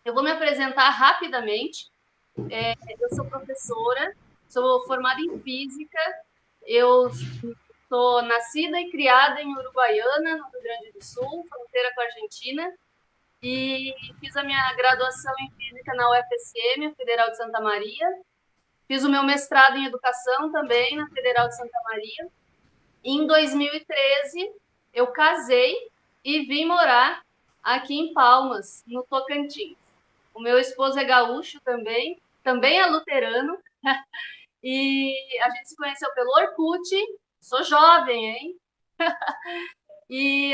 Eu vou me apresentar rapidamente. Eu sou professora, sou formada em física, eu sou nascida e criada em Uruguaiana, no Rio Grande do Sul, fronteira com a Argentina, e fiz a minha graduação em física na UFSM, a Federal de Santa Maria. Fiz o meu mestrado em educação também na Federal de Santa Maria. E em 2013, eu casei e vim morar aqui em Palmas, no Tocantins. O meu esposo é gaúcho também, também é luterano, e a gente se conheceu pelo Orkut. Sou jovem, hein? E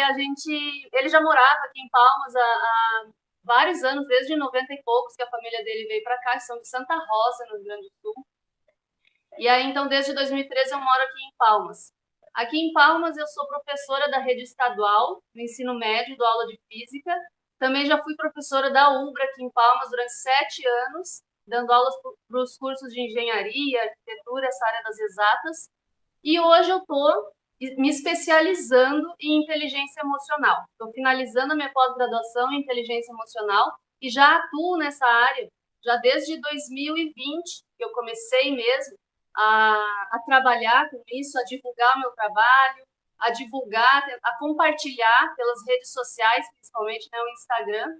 ele já morava aqui em Palmas há vários anos, desde 90 e poucos que a família dele veio para cá, que são de Santa Rosa, no Rio Grande do Sul. E aí, então, desde 2013 eu moro aqui em Palmas. Aqui em Palmas eu sou professora da rede estadual, no ensino médio, dou aula de física. Também já fui professora da UBRA aqui em Palmas durante 7 anos, dando aulas para os cursos de engenharia, arquitetura, essa área das exatas. E hoje eu estou me especializando em inteligência emocional. Estou finalizando a minha pós-graduação em inteligência emocional e já atuo nessa área já desde 2020, que eu comecei mesmo a trabalhar com isso, a divulgar o meu trabalho, a divulgar, a compartilhar pelas redes sociais, principalmente, né, o Instagram,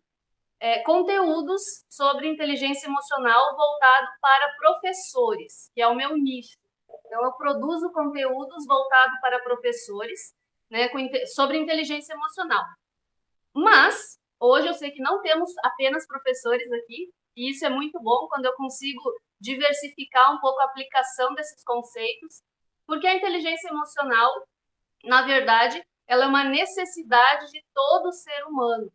conteúdos sobre inteligência emocional voltado para professores, que é o meu nicho. Então, eu produzo conteúdos voltados para professores, né, sobre inteligência emocional. Mas, hoje eu sei que não temos apenas professores aqui, e isso é muito bom quando eu consigo diversificar um pouco a aplicação desses conceitos, porque a inteligência emocional, na verdade, ela é uma necessidade de todo ser humano.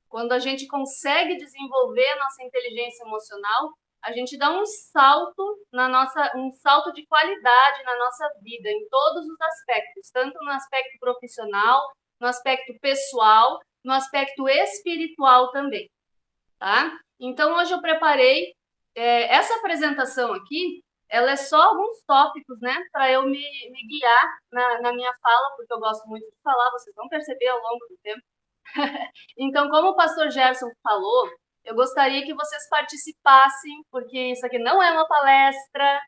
Quando a gente consegue desenvolver a nossa inteligência emocional, a gente dá um salto de qualidade na nossa vida, em todos os aspectos, tanto no aspecto profissional, no aspecto pessoal, no aspecto espiritual também, tá? Então, hoje eu preparei essa apresentação aqui, ela é só alguns tópicos, né, para eu me guiar na minha fala, porque eu gosto muito de falar, vocês vão perceber ao longo do tempo. Então, como o pastor Gerson falou, eu gostaria que vocês participassem, porque isso aqui não é uma palestra,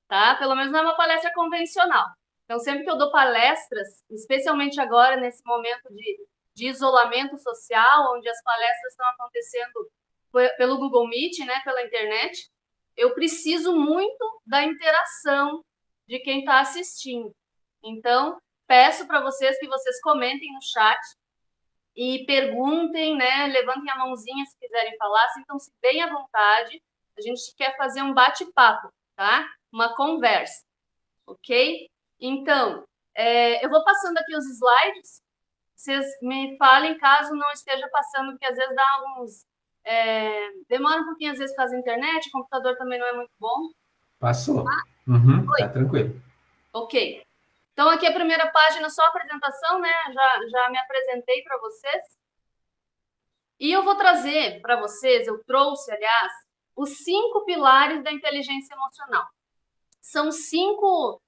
tá? Pelo menos não é uma palestra convencional. Então, sempre que eu dou palestras, especialmente agora, nesse momento de isolamento social, onde as palestras estão acontecendo pelo Google Meet, né, pela internet, eu preciso muito da interação de quem está assistindo. Então, peço para vocês que vocês comentem no chat e perguntem, né? Levantem a mãozinha se quiserem falar, sintam-se bem à vontade. A gente quer fazer um bate-papo, tá? Uma conversa, ok? Então, eu vou passando aqui os slides. Vocês me falem caso não esteja passando, porque às vezes dá alguns... demora um pouquinho, às vezes, por causa da internet, o computador também não é muito bom. Passou. Uhum, Oi, tá tranquilo. ok. Então, aqui a primeira página, só a apresentação, né? Já me apresentei para vocês. E eu vou trazer para vocês, eu trouxe, aliás, os 5 pilares da inteligência emocional. São 5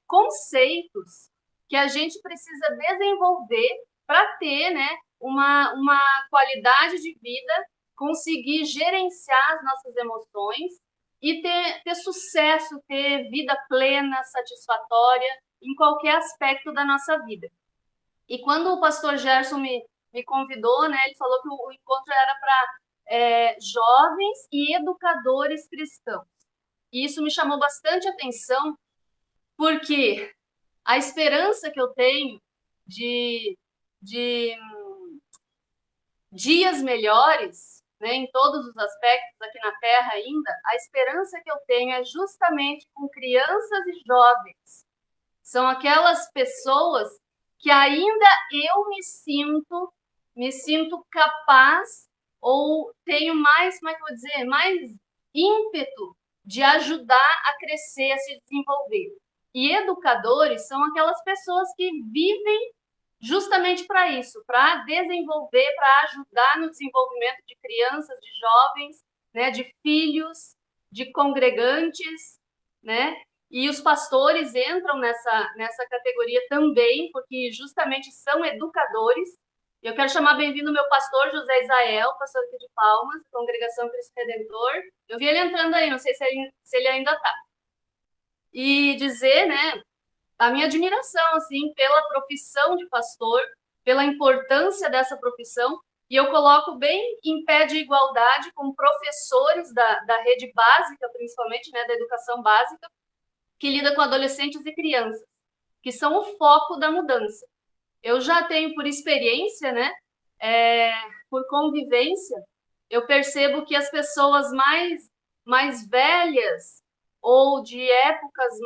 conceitos que a gente precisa desenvolver para ter, né, uma qualidade de vida, conseguir gerenciar as nossas emoções e ter sucesso, ter vida plena, satisfatória em qualquer aspecto da nossa vida. E quando o pastor Gerson me convidou, né, ele falou que o encontro era para jovens e educadores cristãos. E isso me chamou bastante atenção, porque a esperança que eu tenho de dias melhores, né, em todos os aspectos aqui na Terra ainda, a esperança que eu tenho é justamente com crianças e jovens. São aquelas pessoas que ainda eu me sinto capaz ou tenho mais, como é que eu vou dizer, mais ímpeto de ajudar a crescer, a se desenvolver. E educadores são aquelas pessoas que vivem justamente para isso, para desenvolver, para ajudar no desenvolvimento de crianças, de jovens, né, de filhos, de congregantes, né? E os pastores entram nessa categoria também, porque justamente são educadores. Eu quero chamar bem-vindo o meu pastor José Isael, pastor aqui de Palmas, Congregação Cristo Redentor. Eu vi ele entrando aí, não sei se ele ainda está. E dizer, né, a minha admiração, assim, pela profissão de pastor, pela importância dessa profissão, e eu coloco bem em pé de igualdade com professores da rede básica, principalmente, né, da educação básica, que lida com adolescentes e crianças, que são o foco da mudança. Eu já tenho, por experiência, né, por convivência, eu percebo que as pessoas mais velhas ou de épocas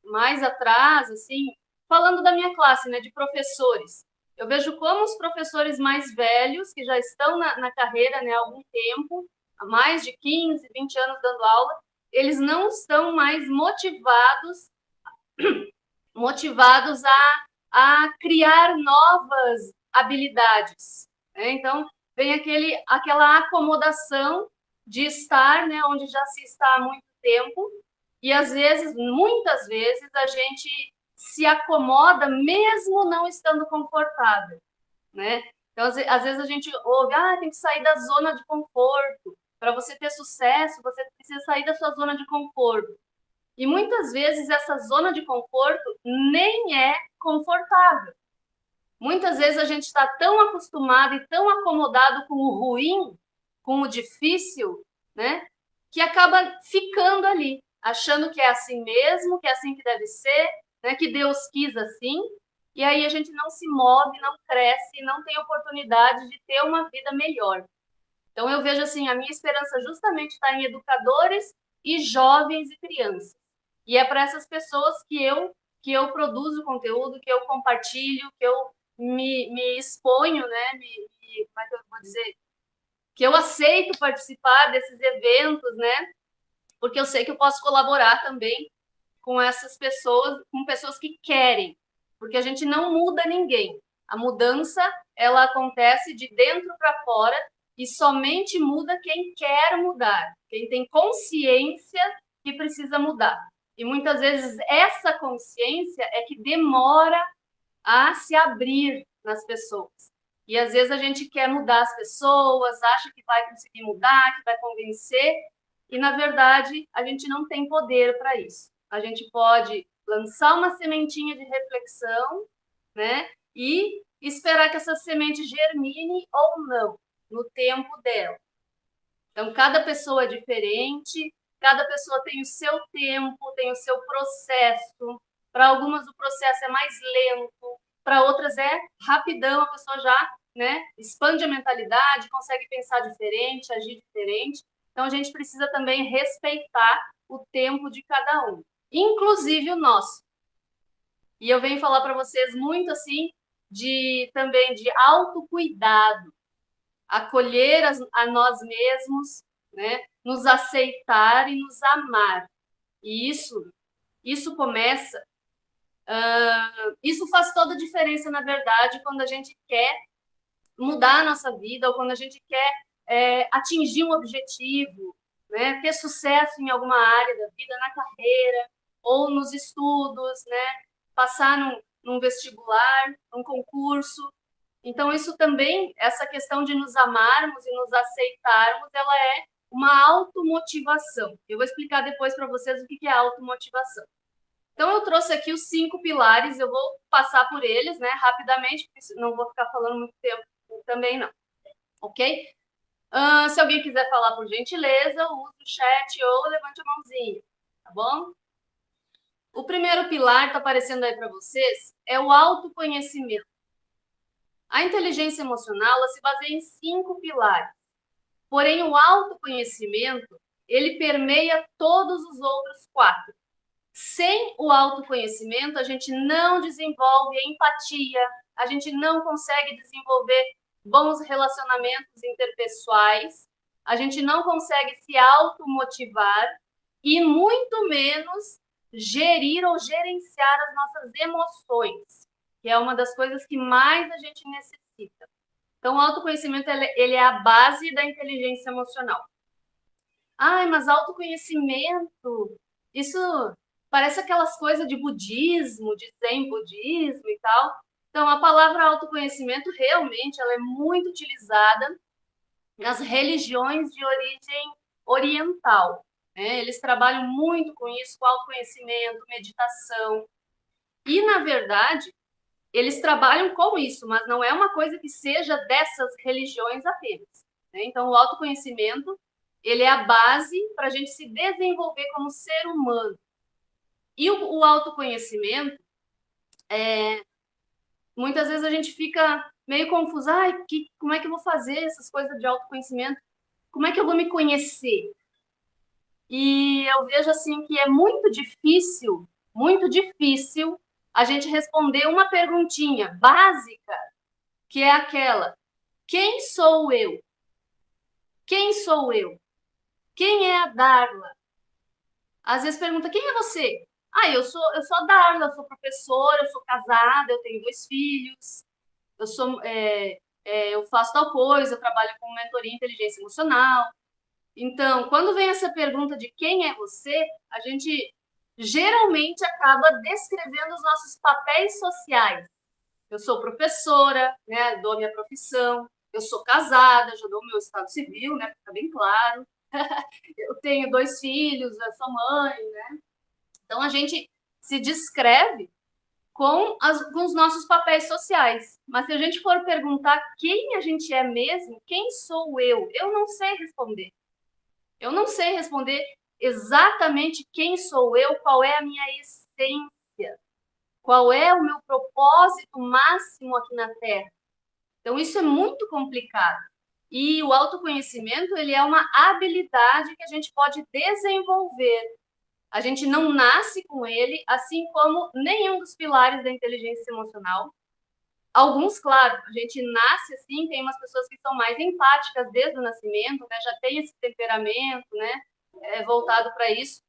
mais atrás, assim, falando da minha classe, né, de professores, eu vejo como os professores mais velhos, que já estão na carreira, né, há algum tempo, há mais de 15, 20 anos dando aula, eles não estão mais motivados a criar novas habilidades, né? Então, vem aquela acomodação de estar, né, onde já se está há muito tempo, e às vezes, muitas vezes, a gente se acomoda mesmo não estando confortável, né? Então, às vezes a gente ouve, tem que sair da zona de conforto. Para você ter sucesso, você precisa sair da sua zona de conforto. E muitas vezes essa zona de conforto nem é confortável. Muitas vezes a gente está tão acostumado e tão acomodado com o ruim, com o difícil, né, que acaba ficando ali, achando que é assim mesmo, que é assim que deve ser, né, que Deus quis assim, e aí a gente não se move, não cresce, não tem oportunidade de ter uma vida melhor. Então eu vejo assim, a minha esperança justamente está em educadores e jovens e crianças. E é para essas pessoas que eu produzo conteúdo, que eu compartilho, que eu me exponho, né? Como é que eu vou dizer? Que eu aceito participar desses eventos, né? Porque eu sei que eu posso colaborar também com essas pessoas, com pessoas que querem, porque a gente não muda ninguém. A mudança, ela acontece de dentro para fora e somente muda quem quer mudar, quem tem consciência que precisa mudar. E muitas vezes essa consciência é que demora a se abrir nas pessoas. E às vezes a gente quer mudar as pessoas, acha que vai conseguir mudar, que vai convencer, e na verdade a gente não tem poder para isso. A gente pode lançar uma sementinha de reflexão, né? E esperar que essa semente germine ou não, no tempo dela. Então, cada pessoa é diferente, cada pessoa tem o seu tempo, tem o seu processo. Para algumas o processo é mais lento, para outras é rapidão, a pessoa já, né, expande a mentalidade, consegue pensar diferente, agir diferente. Então, a gente precisa também respeitar o tempo de cada um, inclusive o nosso. E eu venho falar para vocês muito assim também de autocuidado, acolher a nós mesmos, né? Nos aceitar e nos amar. E isso começa, isso faz toda a diferença, na verdade, quando a gente quer mudar a nossa vida ou quando a gente quer atingir um objetivo, né? Ter sucesso em alguma área da vida, na carreira ou nos estudos, né? Passar num vestibular, num concurso. Então, isso também, essa questão de nos amarmos e nos aceitarmos, ela é uma automotivação. Eu vou explicar depois para vocês o que é automotivação. Então, eu trouxe aqui os 5 pilares, eu vou passar por eles, né, rapidamente, porque não vou ficar falando muito tempo também, não. Ok? Se alguém quiser falar por gentileza, use o chat ou levante a mãozinha, tá bom? O primeiro pilar, está aparecendo aí para vocês, é o autoconhecimento. A inteligência emocional ela se baseia em 5 pilares. Porém, o autoconhecimento, ele permeia todos os outros 4. Sem o autoconhecimento, a gente não desenvolve empatia, a gente não consegue desenvolver bons relacionamentos interpessoais, a gente não consegue se automotivar e muito menos gerir ou gerenciar as nossas emoções, que é uma das coisas que mais a gente necessita. Então, o autoconhecimento ele é a base da inteligência emocional. Mas autoconhecimento, isso parece aquelas coisas de budismo, de zen budismo e tal. Então, a palavra autoconhecimento realmente ela é muito utilizada nas religiões de origem oriental, né? Eles trabalham muito com isso, com autoconhecimento, meditação. E, na verdade, eles trabalham com isso, mas não é uma coisa que seja dessas religiões apenas, né? Então, o autoconhecimento ele é a base para a gente se desenvolver como ser humano. E o autoconhecimento, muitas vezes a gente fica meio confuso. Como é que eu vou fazer essas coisas de autoconhecimento? Como é que eu vou me conhecer? E eu vejo assim que é muito difícil a gente responder uma perguntinha básica, que é aquela: quem sou eu? Quem sou eu? Quem é a Darla? Às vezes pergunta: quem é você? Eu sou a Darla, eu sou professora, eu sou casada, eu tenho 2 filhos, eu faço tal coisa, eu trabalho com mentoria em inteligência emocional. Então, quando vem essa pergunta de quem é você, a gente geralmente acaba descrevendo os nossos papéis sociais. Eu sou professora, né, dou minha profissão, eu sou casada, já dou meu estado civil, né, para ficar bem claro. Eu tenho 2 filhos, eu sou mãe, né? Então, a gente se descreve com os nossos papéis sociais. Mas se a gente for perguntar quem a gente é mesmo, quem sou eu não sei responder. Eu não sei responder exatamente quem sou eu, qual é a minha essência, qual é o meu propósito máximo aqui na Terra. Então, isso é muito complicado. E o autoconhecimento, ele é uma habilidade que a gente pode desenvolver. A gente não nasce com ele, assim como nenhum dos pilares da inteligência emocional. Alguns, claro, a gente nasce assim, tem umas pessoas que são mais empáticas desde o nascimento, né? Já tem esse temperamento, né? Voltado para isso.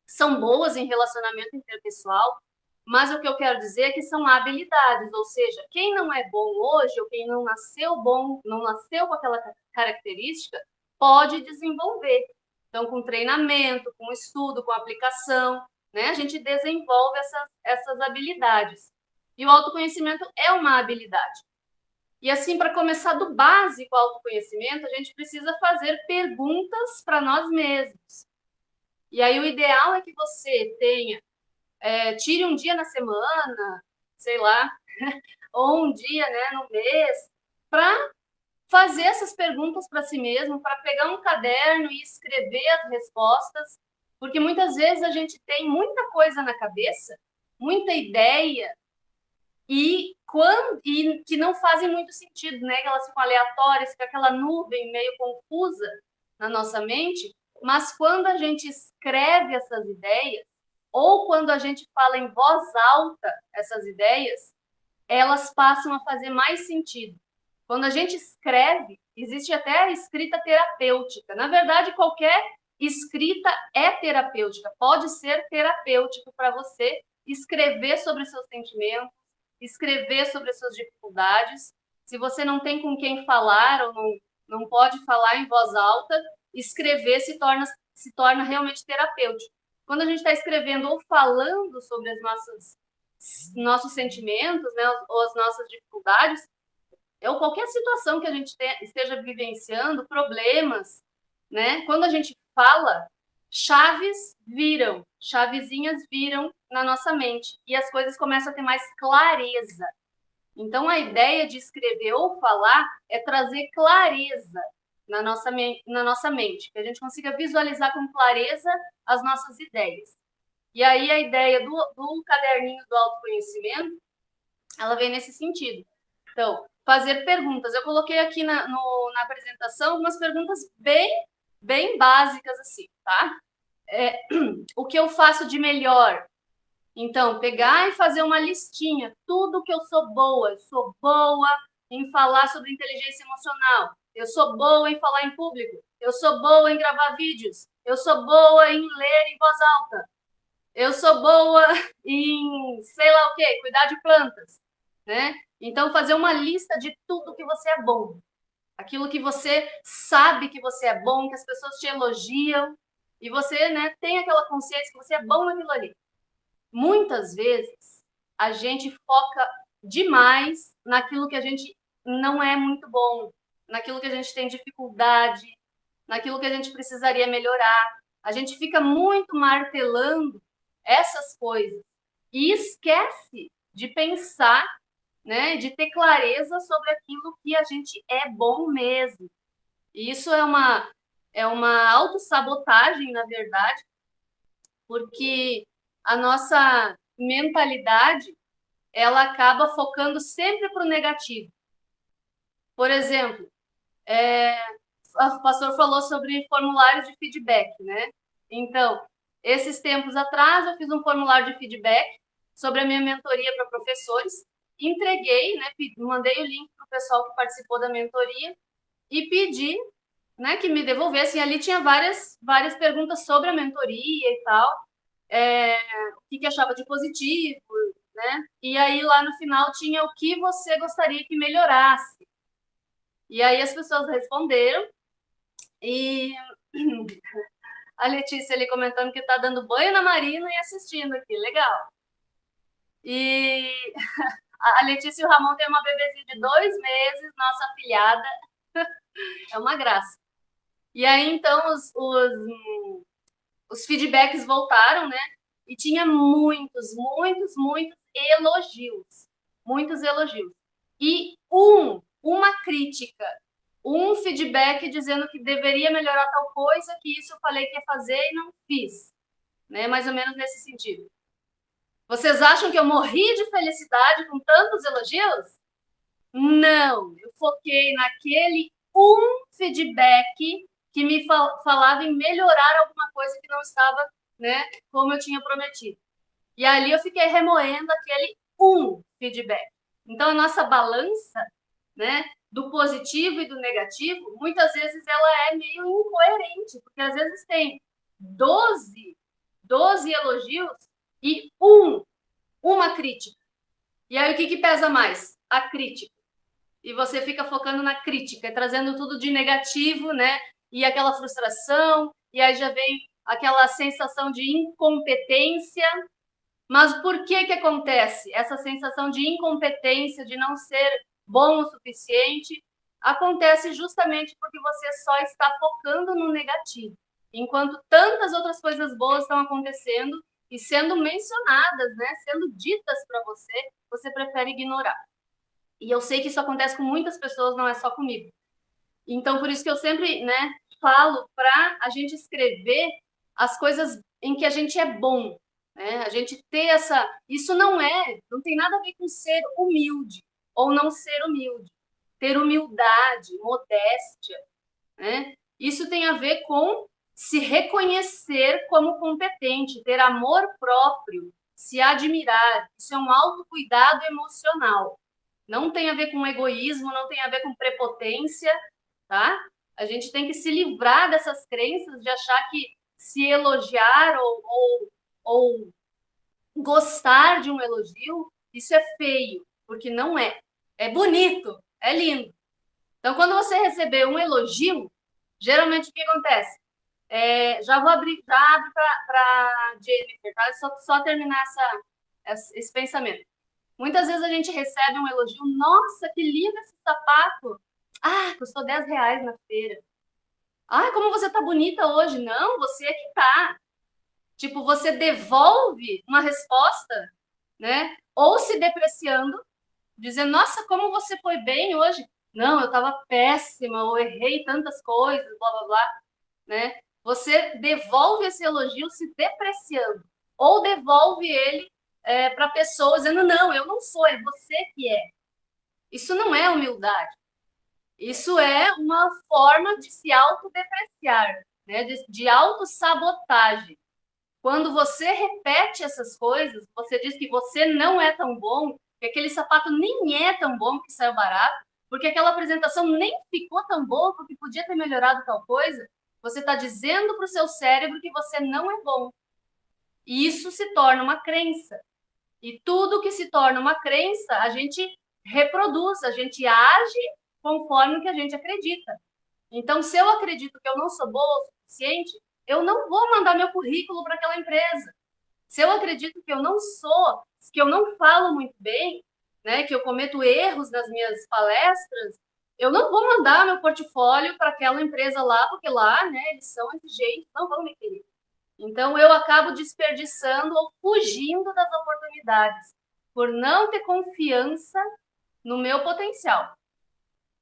São boas em relacionamento interpessoal, mas o que eu quero dizer é que são habilidades, ou seja, quem não é bom hoje, ou quem não nasceu bom, não nasceu com aquela característica, pode desenvolver. Então, com treinamento, com estudo, com aplicação, né, a gente desenvolve essas habilidades. E o autoconhecimento é uma habilidade. E assim, para começar do básico ao autoconhecimento, a gente precisa fazer perguntas para nós mesmos. E aí o ideal é que você tire um dia na semana, sei lá, ou um dia, né, no mês, para fazer essas perguntas para si mesmo, para pegar um caderno e escrever as respostas, porque muitas vezes a gente tem muita coisa na cabeça, muita ideia, e que não fazem muito sentido, né? Que elas ficam aleatórias, fica aquela nuvem meio confusa na nossa mente, mas quando a gente escreve essas ideias, ou quando a gente fala em voz alta essas ideias, elas passam a fazer mais sentido. Quando a gente escreve, existe até a escrita terapêutica. Na verdade, qualquer escrita é terapêutica. Pode ser terapêutico para você escrever sobre os seus sentimentos, escrever sobre as suas dificuldades. Se você não tem com quem falar ou não pode falar em voz alta, escrever se torna realmente terapêutico. Quando a gente está escrevendo ou falando sobre nossos sentimentos, né, ou as nossas dificuldades, ou qualquer situação que a gente esteja vivenciando, problemas, né? Quando a gente fala, chavezinhas viram na nossa mente e as coisas começam a ter mais clareza. Então, a ideia de escrever ou falar é trazer clareza na nossa mente, que a gente consiga visualizar com clareza as nossas ideias. E aí a ideia do caderninho do autoconhecimento, ela vem nesse sentido. Então, fazer perguntas. Eu coloquei aqui na apresentação algumas perguntas bem básicas, assim, tá? O que eu faço de melhor? Então, pegar e fazer uma listinha. Tudo que eu sou boa. Eu sou boa em falar sobre inteligência emocional. Eu sou boa em falar em público. Eu sou boa em gravar vídeos. Eu sou boa em ler em voz alta. Eu sou boa em, sei lá o quê, cuidar de plantas, né? Então, fazer uma lista de tudo que você é bom. Aquilo que você sabe que você é bom, que as pessoas te elogiam, e você, né, tem aquela consciência que você é bom naquilo ali. Muitas vezes, a gente foca demais naquilo que a gente não é muito bom, naquilo que a gente tem dificuldade, naquilo que a gente precisaria melhorar. A gente fica muito martelando essas coisas e esquece de pensar, né, de ter clareza sobre aquilo que a gente é bom mesmo. E isso é uma autossabotagem, na verdade, porque a nossa mentalidade ela acaba focando sempre para o negativo. Por exemplo, o pastor falou sobre formulários de feedback, né? Então, esses tempos atrás, eu fiz um formulário de feedback sobre a minha mentoria para professores, entreguei, né? Mandei o link para o pessoal que participou da mentoria e pedi, né, que me devolvessem. Ali tinha várias perguntas sobre a mentoria e tal, o que achava de positivo, né? E aí lá no final tinha o que você gostaria que melhorasse. E aí as pessoas responderam e a Letícia ali comentando que está dando banho na Marina e assistindo aqui, legal. E a Letícia e o Ramon têm uma bebezinha de 2 meses, nossa afilhada, é uma graça. E aí então os feedbacks voltaram, né? E tinha muitos elogios. Muitos elogios. E uma crítica, um feedback dizendo que deveria melhorar tal coisa, que isso eu falei que ia fazer e não fiz. Né? Mais ou menos nesse sentido. Vocês acham que eu morri de felicidade com tantos elogios? Não, eu foquei naquele feedback que me falava em melhorar alguma coisa que não estava, né, como eu tinha prometido. E ali eu fiquei remoendo aquele feedback. Então, a nossa balança, né, do positivo e do negativo, muitas vezes ela é meio incoerente, porque às vezes tem 12 elogios e uma crítica. E aí o que pesa mais? A crítica. E você fica focando na crítica, trazendo tudo de negativo, né? E aquela frustração, e aí já vem aquela sensação de incompetência. Mas por que acontece essa sensação de incompetência, de não ser bom o suficiente? Acontece justamente porque você só está focando no negativo, enquanto tantas outras coisas boas estão acontecendo e sendo mencionadas, né? Sendo ditas para você, você prefere ignorar. E eu sei que isso acontece com muitas pessoas, não é só comigo. Então, por isso que eu sempre, né, falo para a gente escrever as coisas em que a gente é bom, né? A gente ter essa... Isso não tem nada a ver com ser humilde ou não ser humilde. Ter humildade, modéstia, né? Isso tem a ver com se reconhecer como competente, ter amor próprio, se admirar. Isso é um autocuidado emocional. Não tem a ver com egoísmo, não tem a ver com prepotência, tá? A gente tem que se livrar dessas crenças de achar que se elogiar ou gostar de um elogio, isso é feio, porque não é. É bonito, é lindo. Então, quando você receber um elogio, geralmente o que acontece? Já abre para Jennifer, tá? Só terminar esse pensamento. Muitas vezes a gente recebe um elogio, nossa, que lindo esse sapato. Ah, custou R$10 na feira. Ah, como você tá bonita hoje. Não, você é que tá. Tipo, você devolve uma resposta, né? Ou se depreciando, dizendo, nossa, como você foi bem hoje. Não, eu tava péssima, eu errei tantas coisas, blá, blá, blá, né? Você devolve esse elogio se depreciando. Ou devolve ele para pessoas dizendo, não, eu não sou, é você que é. Isso não é humildade. Isso é uma forma de se autodepreciar, né? de autossabotagem. Quando você repete essas coisas, você diz que você não é tão bom, que aquele sapato nem é tão bom que saiu barato, porque aquela apresentação nem ficou tão boa, porque podia ter melhorado tal coisa, você está dizendo para o seu cérebro que você não é bom. E isso se torna uma crença. E tudo que se torna uma crença, a gente reproduz, a gente age conforme o que a gente acredita. Então, se eu acredito que eu não sou boa o suficiente, eu não vou mandar meu currículo para aquela empresa. Se eu acredito que eu não sou, que eu não falo muito bem, né, que eu cometo erros nas minhas palestras, eu não vou mandar meu portfólio para aquela empresa lá, porque lá, né, eles são exigentes, não vão me querer. Então, eu acabo desperdiçando ou fugindo das oportunidades, por não ter confiança no meu potencial,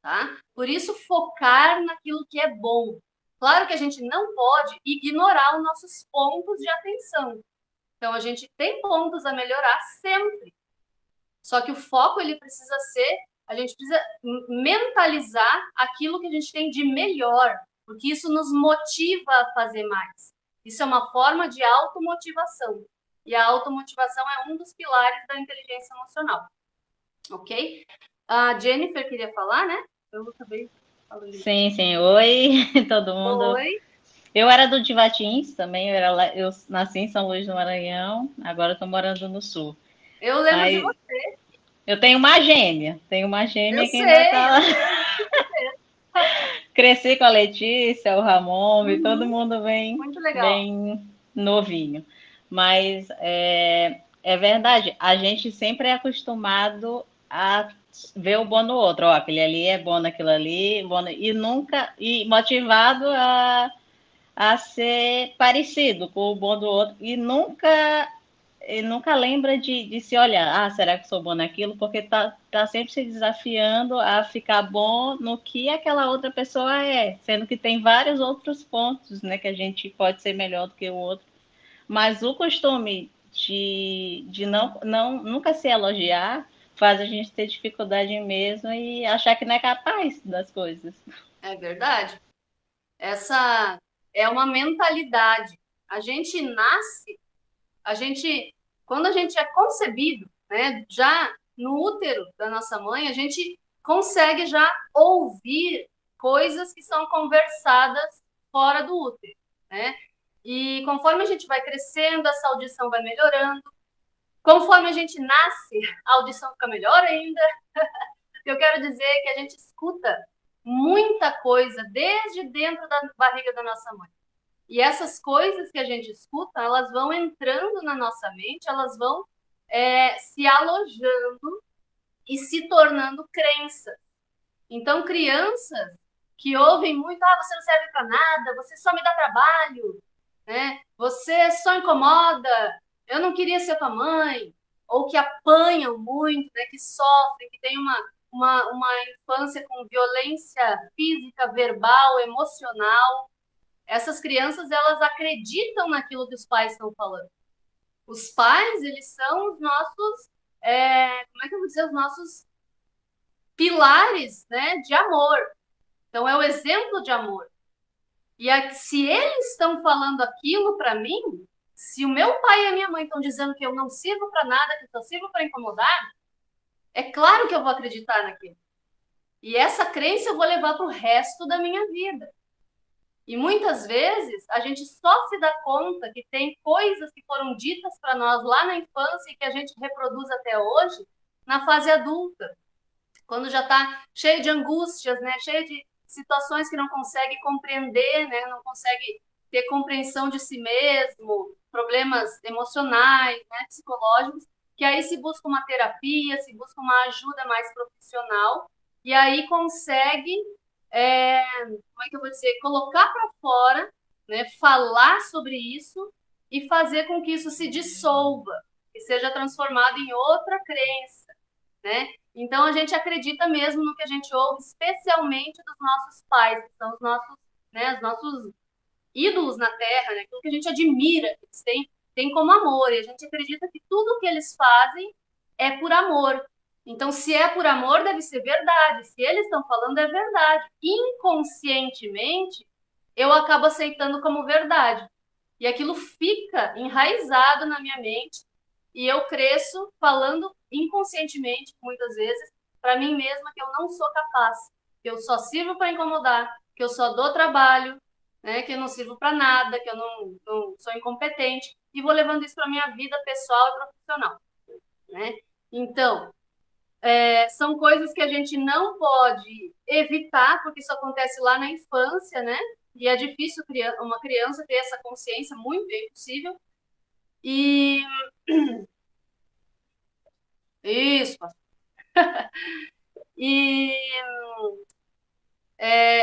tá? Por isso, focar naquilo que é bom. Claro que a gente não pode ignorar os nossos pontos de atenção. Então, a gente tem pontos a melhorar sempre. Só que o foco, ele precisa ser, a gente precisa mentalizar aquilo que a gente tem de melhor, porque isso nos motiva a fazer mais. Isso é uma forma de automotivação. E a automotivação é um dos pilares da inteligência emocional. Ok? A Jennifer queria falar, né? Eu acabei falando. Sim, sim. Oi, todo mundo. Oi. Eu era do Divatins também, eu nasci em São Luís do Maranhão, agora estou morando no Sul. Eu lembro de Mas você. eu tenho uma gêmea Eu que ainda sei, está eu lá. sei. Cresci com a Letícia, o Ramon, e todo Uhum, mundo muito legal. bem novinho. Mas é verdade, a gente sempre é acostumado a ver o bom no outro. Ó, aquele ali é bom naquilo ali, bom, e nunca, e motivado a ser parecido com o bom do outro, e nunca lembra de se olhar, ah, será que sou bom naquilo? Porque tá sempre se desafiando a ficar bom no que aquela outra pessoa é, sendo que tem vários outros pontos, né, que a gente pode ser melhor do que o outro. Mas o costume de nunca se elogiar faz a gente ter dificuldade mesmo e achar que não é capaz das coisas. É verdade. Essa é uma mentalidade. A gente nasce, quando a gente é concebido, né, já no útero da nossa mãe, a gente consegue já ouvir coisas que são conversadas fora do útero, né? E conforme a gente vai crescendo, essa audição vai melhorando. Conforme a gente nasce, a audição fica melhor ainda. Eu quero dizer que a gente escuta muita coisa desde dentro da barriga da nossa mãe. E essas coisas que a gente escuta, elas vão entrando na nossa mente, elas vão se alojando e se tornando crenças. Então, crianças que ouvem muito, ah, você não serve para nada, você só me dá trabalho, né? Você só incomoda, eu não queria ser tua mãe, ou que apanham muito, né? Que sofrem, que têm uma infância com violência física, verbal, emocional. Essas crianças, elas acreditam naquilo que os pais estão falando. Os pais, eles são os nossos, como é que eu vou dizer, os nossos pilares, né, de amor. Então, é o exemplo de amor. E se eles estão falando aquilo para mim, se o meu pai e a minha mãe estão dizendo que eu não sirvo para nada, que eu só sirvo para incomodar, é claro que eu vou acreditar naquilo. E essa crença eu vou levar para o resto da minha vida. E muitas vezes a gente só se dá conta que tem coisas que foram ditas para nós lá na infância e que a gente reproduz até hoje na fase adulta, quando já está cheio de angústias, né? Cheio de situações que não consegue compreender, né? Não consegue ter compreensão de si mesmo, problemas emocionais, né? Psicológicos, que aí se busca uma terapia, se busca uma ajuda mais profissional e aí consegue como é que eu vou dizer, colocar para fora, né, falar sobre isso e fazer com que isso se dissolva, que seja transformado em outra crença, né? Então a gente acredita mesmo no que a gente ouve, especialmente dos nossos pais, que são os nossos, né, os nossos ídolos na Terra, né? Aquilo que a gente admira, que eles têm como amor, e a gente acredita que tudo que eles fazem é por amor. Então, se é por amor, deve ser verdade. Se eles estão falando, é verdade. Inconscientemente, eu acabo aceitando como verdade. E aquilo fica enraizado na minha mente e eu cresço falando inconscientemente, muitas vezes, para mim mesma que eu não sou capaz, que eu só sirvo para incomodar, que eu só dou trabalho, né, que eu não sirvo para nada, que eu não sou incompetente, e vou levando isso para minha vida pessoal e profissional, né? Então, são coisas que a gente não pode evitar, porque isso acontece lá na infância, né? E é difícil uma criança ter essa consciência, muito é impossível. E isso, E,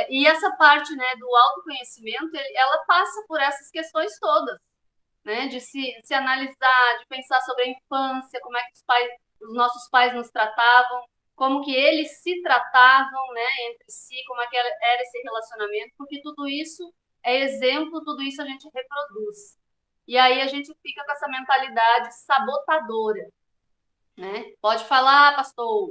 e essa parte, né, do autoconhecimento, ela passa por essas questões todas, né, de se analisar, de pensar sobre a infância, como é que os nossos pais nos tratavam, como que eles se tratavam, né, entre si, como é que era esse relacionamento, porque tudo isso é exemplo, tudo isso a gente reproduz. E aí a gente fica com essa mentalidade sabotadora, né? Pode falar, pastor.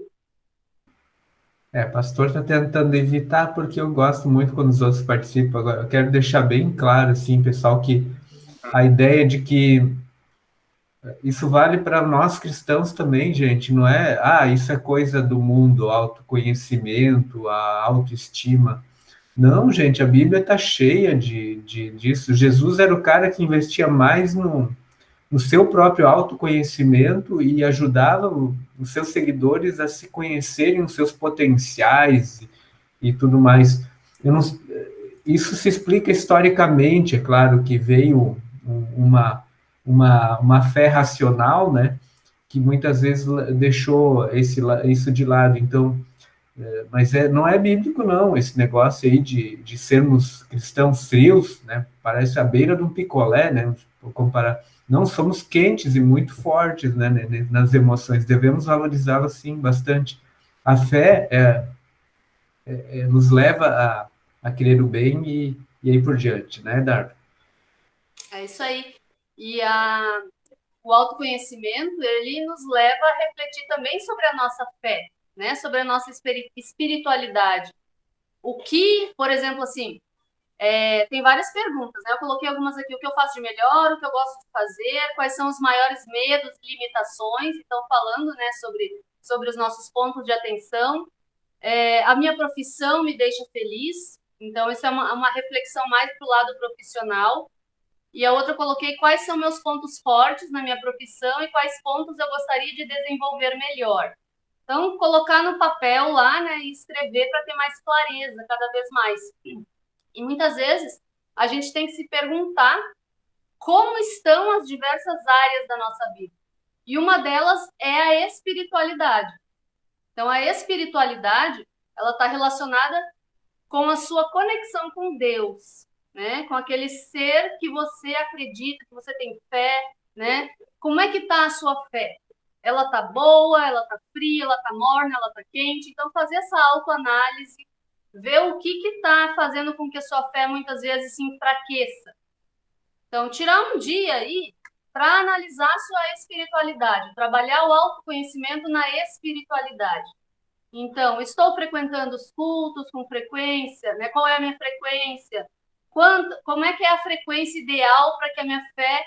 Pastor está tentando evitar porque eu gosto muito quando os outros participam. Agora, eu quero deixar bem claro, assim, pessoal, que a ideia de que isso vale para nós cristãos também, gente, não é, isso é coisa do mundo, autoconhecimento, a autoestima. Não, gente, a Bíblia está cheia disso. Jesus era o cara que investia mais no seu próprio autoconhecimento e ajudava os seus seguidores a se conhecerem os seus potenciais e tudo mais. Eu não, isso se explica historicamente, é claro que veio uma fé racional, né, que muitas vezes deixou isso de lado. Então, mas não é bíblico, não, esse negócio aí de sermos cristãos frios, né? Parece a beira de um picolé, né? Vou comparar. Não somos quentes e muito fortes, né? Nas emoções, devemos valorizá-las sim bastante. A fé nos leva a querer o bem e aí por diante, né, Darwin? É isso aí. E o autoconhecimento, ele nos leva a refletir também sobre a nossa fé, né? Sobre a nossa espiritualidade. O que, por exemplo, assim, tem várias perguntas, né? Eu coloquei algumas aqui, o que eu faço de melhor, o que eu gosto de fazer, quais são os maiores medos e limitações, então falando, né, sobre os nossos pontos de atenção. A minha profissão me deixa feliz, então isso é uma reflexão mais para o lado profissional. E a outra eu coloquei quais são meus pontos fortes na minha profissão e quais pontos eu gostaria de desenvolver melhor. Então, colocar no papel lá, né, e escrever para ter mais clareza cada vez mais. E muitas vezes a gente tem que se perguntar como estão as diversas áreas da nossa vida. E uma delas é a espiritualidade. Então, a espiritualidade, ela está relacionada com a sua conexão com Deus, né? Com aquele ser que você acredita, que você tem fé, né? Como é que está a sua fé? Ela está boa, ela está fria, ela está morna, ela está quente. Então, fazer essa autoanálise, ver o que está fazendo com que a sua fé muitas vezes se enfraqueça. Então, tirar um dia aí para analisar a sua espiritualidade, trabalhar o autoconhecimento na espiritualidade. Então, estou frequentando os cultos com frequência, né? Qual é a minha frequência? Como é que é a frequência ideal para que a minha fé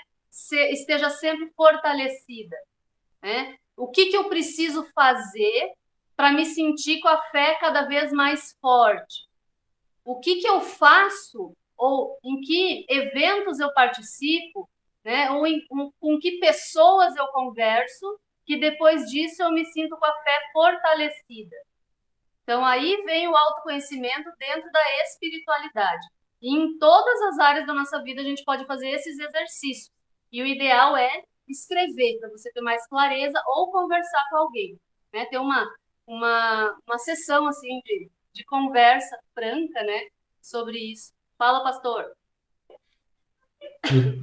esteja sempre fortalecida, né? O que eu preciso fazer para me sentir com a fé cada vez mais forte? O que eu faço ou em que eventos eu participo, né? Ou com que pessoas eu converso, que depois disso eu me sinto com a fé fortalecida. Então, aí vem o autoconhecimento dentro da espiritualidade. E em todas as áreas da nossa vida, a gente pode fazer esses exercícios. E o ideal é escrever, para você ter mais clareza, ou conversar com alguém. Né? Ter uma sessão assim, de conversa franca, né, sobre isso. Fala, pastor.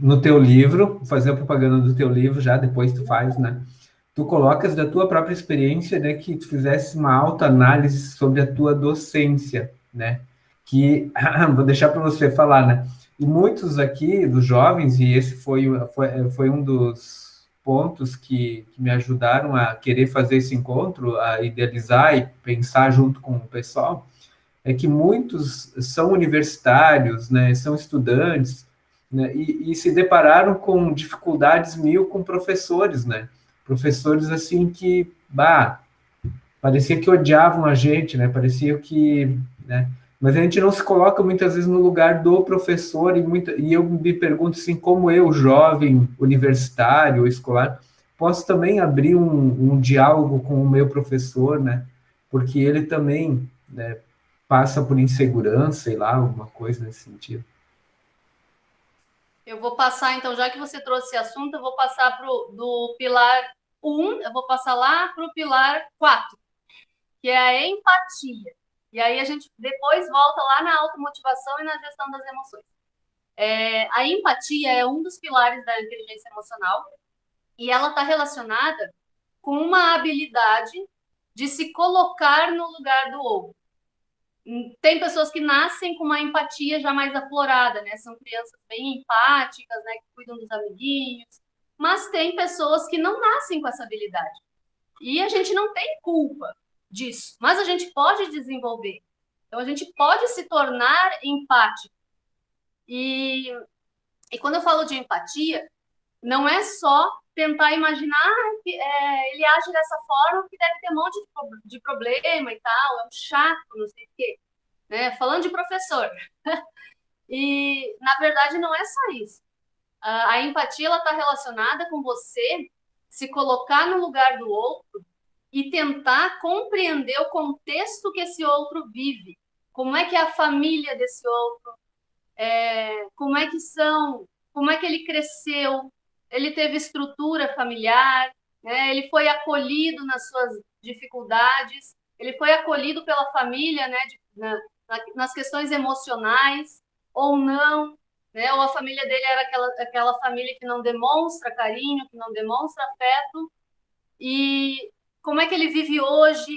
No teu livro, vou fazer a propaganda do teu livro já, depois tu faz, né? Tu colocas da tua própria experiência, né, que tu fizesse uma autoanálise sobre a tua docência, né? Que vou deixar para você falar, né? E muitos aqui dos jovens, e esse foi um dos pontos que me ajudaram a querer fazer esse encontro, a idealizar e pensar junto com o pessoal, é que muitos são universitários, né, são estudantes, né, e se depararam com dificuldades mil com professores, né? Professores assim que, parecia que odiavam a gente, né? Parecia que, né? Mas a gente não se coloca muitas vezes no lugar do professor e eu me pergunto assim, como eu, jovem, universitário, escolar, posso também abrir um diálogo com o meu professor, né? Porque ele também, né, passa por insegurança, sei lá, alguma coisa nesse sentido. Eu vou passar, então, já que você trouxe esse assunto, eu vou passar do pilar 1, eu vou passar lá para o pilar 4. que é a empatia. E aí a gente depois volta lá na automotivação e na gestão das emoções. A empatia é um dos pilares da inteligência emocional e ela está relacionada com uma habilidade de se colocar no lugar do outro. Tem pessoas que nascem com uma empatia já mais aflorada, né? São crianças bem empáticas, né? Que cuidam dos amiguinhos. Mas tem pessoas que não nascem com essa habilidade. E a gente não tem culpa disso, mas a gente pode desenvolver. Então, a gente pode se tornar empático. E quando eu falo de empatia, não é só tentar imaginar que ele age dessa forma, que deve ter um monte de problema e tal, é um chato, não sei o quê. Né? Falando de professor. E, na verdade, não é só isso. A empatia está relacionada com você se colocar no lugar do outro e tentar compreender o contexto que esse outro vive. Como é que é a família desse outro? Como é que são? Como é que ele cresceu? Ele teve estrutura familiar? Né? Ele foi acolhido nas suas dificuldades? Ele foi acolhido pela família, né? Nas questões emocionais ou não? Né? Ou a família dele era aquela família que não demonstra carinho, que não demonstra afeto? E como é que ele vive hoje?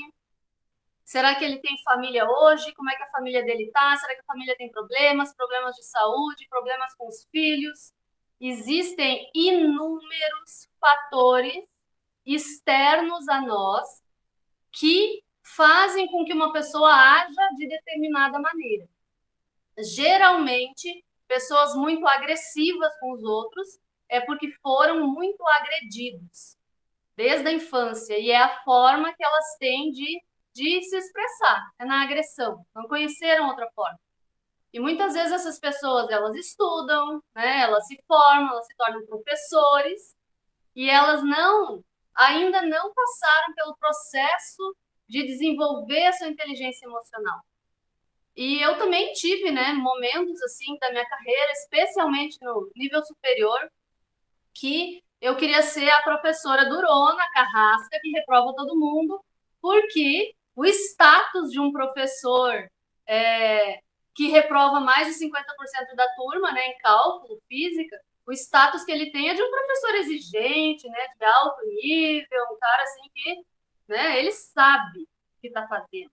Será que ele tem família hoje? Como é que a família dele está? Será que a família tem problemas de saúde, problemas com os filhos? Existem inúmeros fatores externos a nós que fazem com que uma pessoa haja de determinada maneira. Geralmente, pessoas muito agressivas com os outros é porque foram muito agredidos desde a infância, e é a forma que elas têm de se expressar, é na agressão, não conheceram outra forma. E muitas vezes essas pessoas, elas estudam, né, elas se formam, elas se tornam professores, e elas ainda não passaram pelo processo de desenvolver a sua inteligência emocional. E eu também tive, né, momentos assim da minha carreira, especialmente no nível superior, que eu queria ser a professora durona, carrasca, que reprova todo mundo, porque o status de um professor que reprova mais de 50% da turma, né, em cálculo, física, o status que ele tem é de um professor exigente, né, de alto nível, um cara assim que, né, ele sabe o que está fazendo.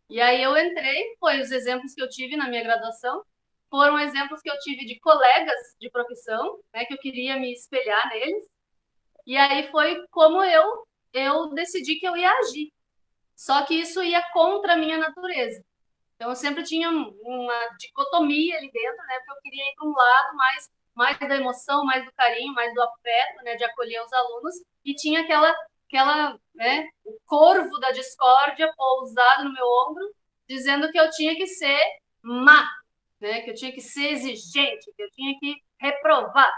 E aí eu entrei, foi os exemplos que eu tive na minha graduação, foram exemplos que eu tive de colegas de profissão, né, que eu queria me espelhar neles. E aí foi como eu decidi que eu ia agir. Só que isso ia contra a minha natureza. Então eu sempre tinha uma dicotomia ali dentro, né, porque eu queria ir para um lado mais da emoção, mais do carinho, mais do afeto, né, de acolher os alunos, e tinha aquela né, o corvo da discórdia pousado no meu ombro, dizendo que eu tinha que ser má, né, que eu tinha que ser exigente, que eu tinha que reprovar.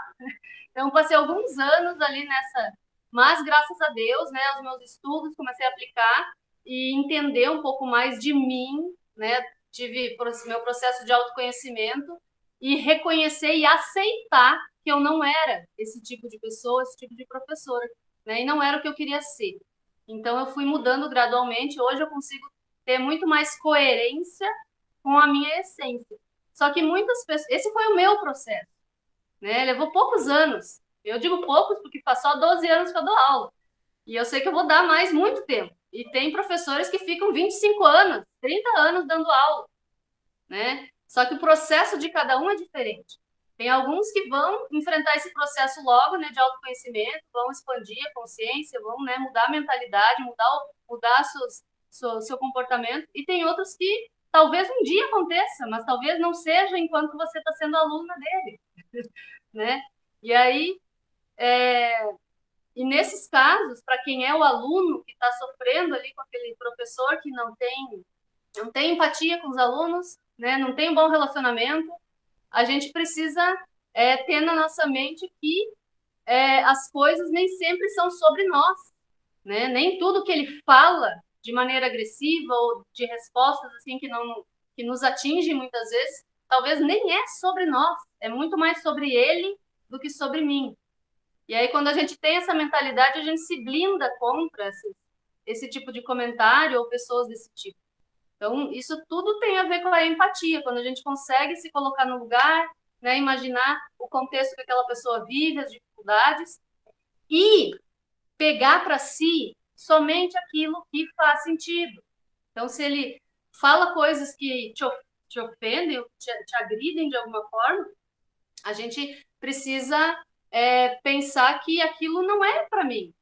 Então, passei alguns anos ali nessa, mas graças a Deus, né, os meus estudos comecei a aplicar e entender um pouco mais de mim, né, tive meu processo de autoconhecimento e reconhecer e aceitar que eu não era esse tipo de pessoa, esse tipo de professora, né, e não era o que eu queria ser. Então, eu fui mudando gradualmente, hoje eu consigo ter muito mais coerência com a minha essência. Só que muitas pessoas, esse foi o meu processo, né? Levou poucos anos. Eu digo poucos porque faz só 12 anos que eu dou aula. E eu sei que eu vou dar mais muito tempo. E tem professores que ficam 25 anos, 30 anos dando aula, né? Só que o processo de cada um é diferente. Tem alguns que vão enfrentar esse processo logo, né, de autoconhecimento, vão expandir a consciência, vão, né, mudar a mentalidade, mudar seu comportamento. E tem outros que talvez um dia aconteça, mas talvez não seja enquanto você está sendo aluna dele, né? E aí, e nesses casos, para quem é o aluno que está sofrendo ali com aquele professor que não tem empatia com os alunos, né, não tem um bom relacionamento, a gente precisa ter na nossa mente que as coisas nem sempre são sobre nós, né? Nem tudo que ele fala de maneira agressiva ou de respostas assim que nos atingem muitas vezes, talvez nem é sobre nós, é muito mais sobre ele do que sobre mim. E aí, quando a gente tem essa mentalidade, a gente se blinda contra esse tipo de comentário ou pessoas desse tipo. Então, isso tudo tem a ver com a empatia, quando a gente consegue se colocar no lugar, né, imaginar o contexto que aquela pessoa vive, as dificuldades, e pegar para si somente aquilo que faz sentido. Então, se ele fala coisas que te ofendem, te agridem de alguma forma, a gente precisa pensar que aquilo não é para mim,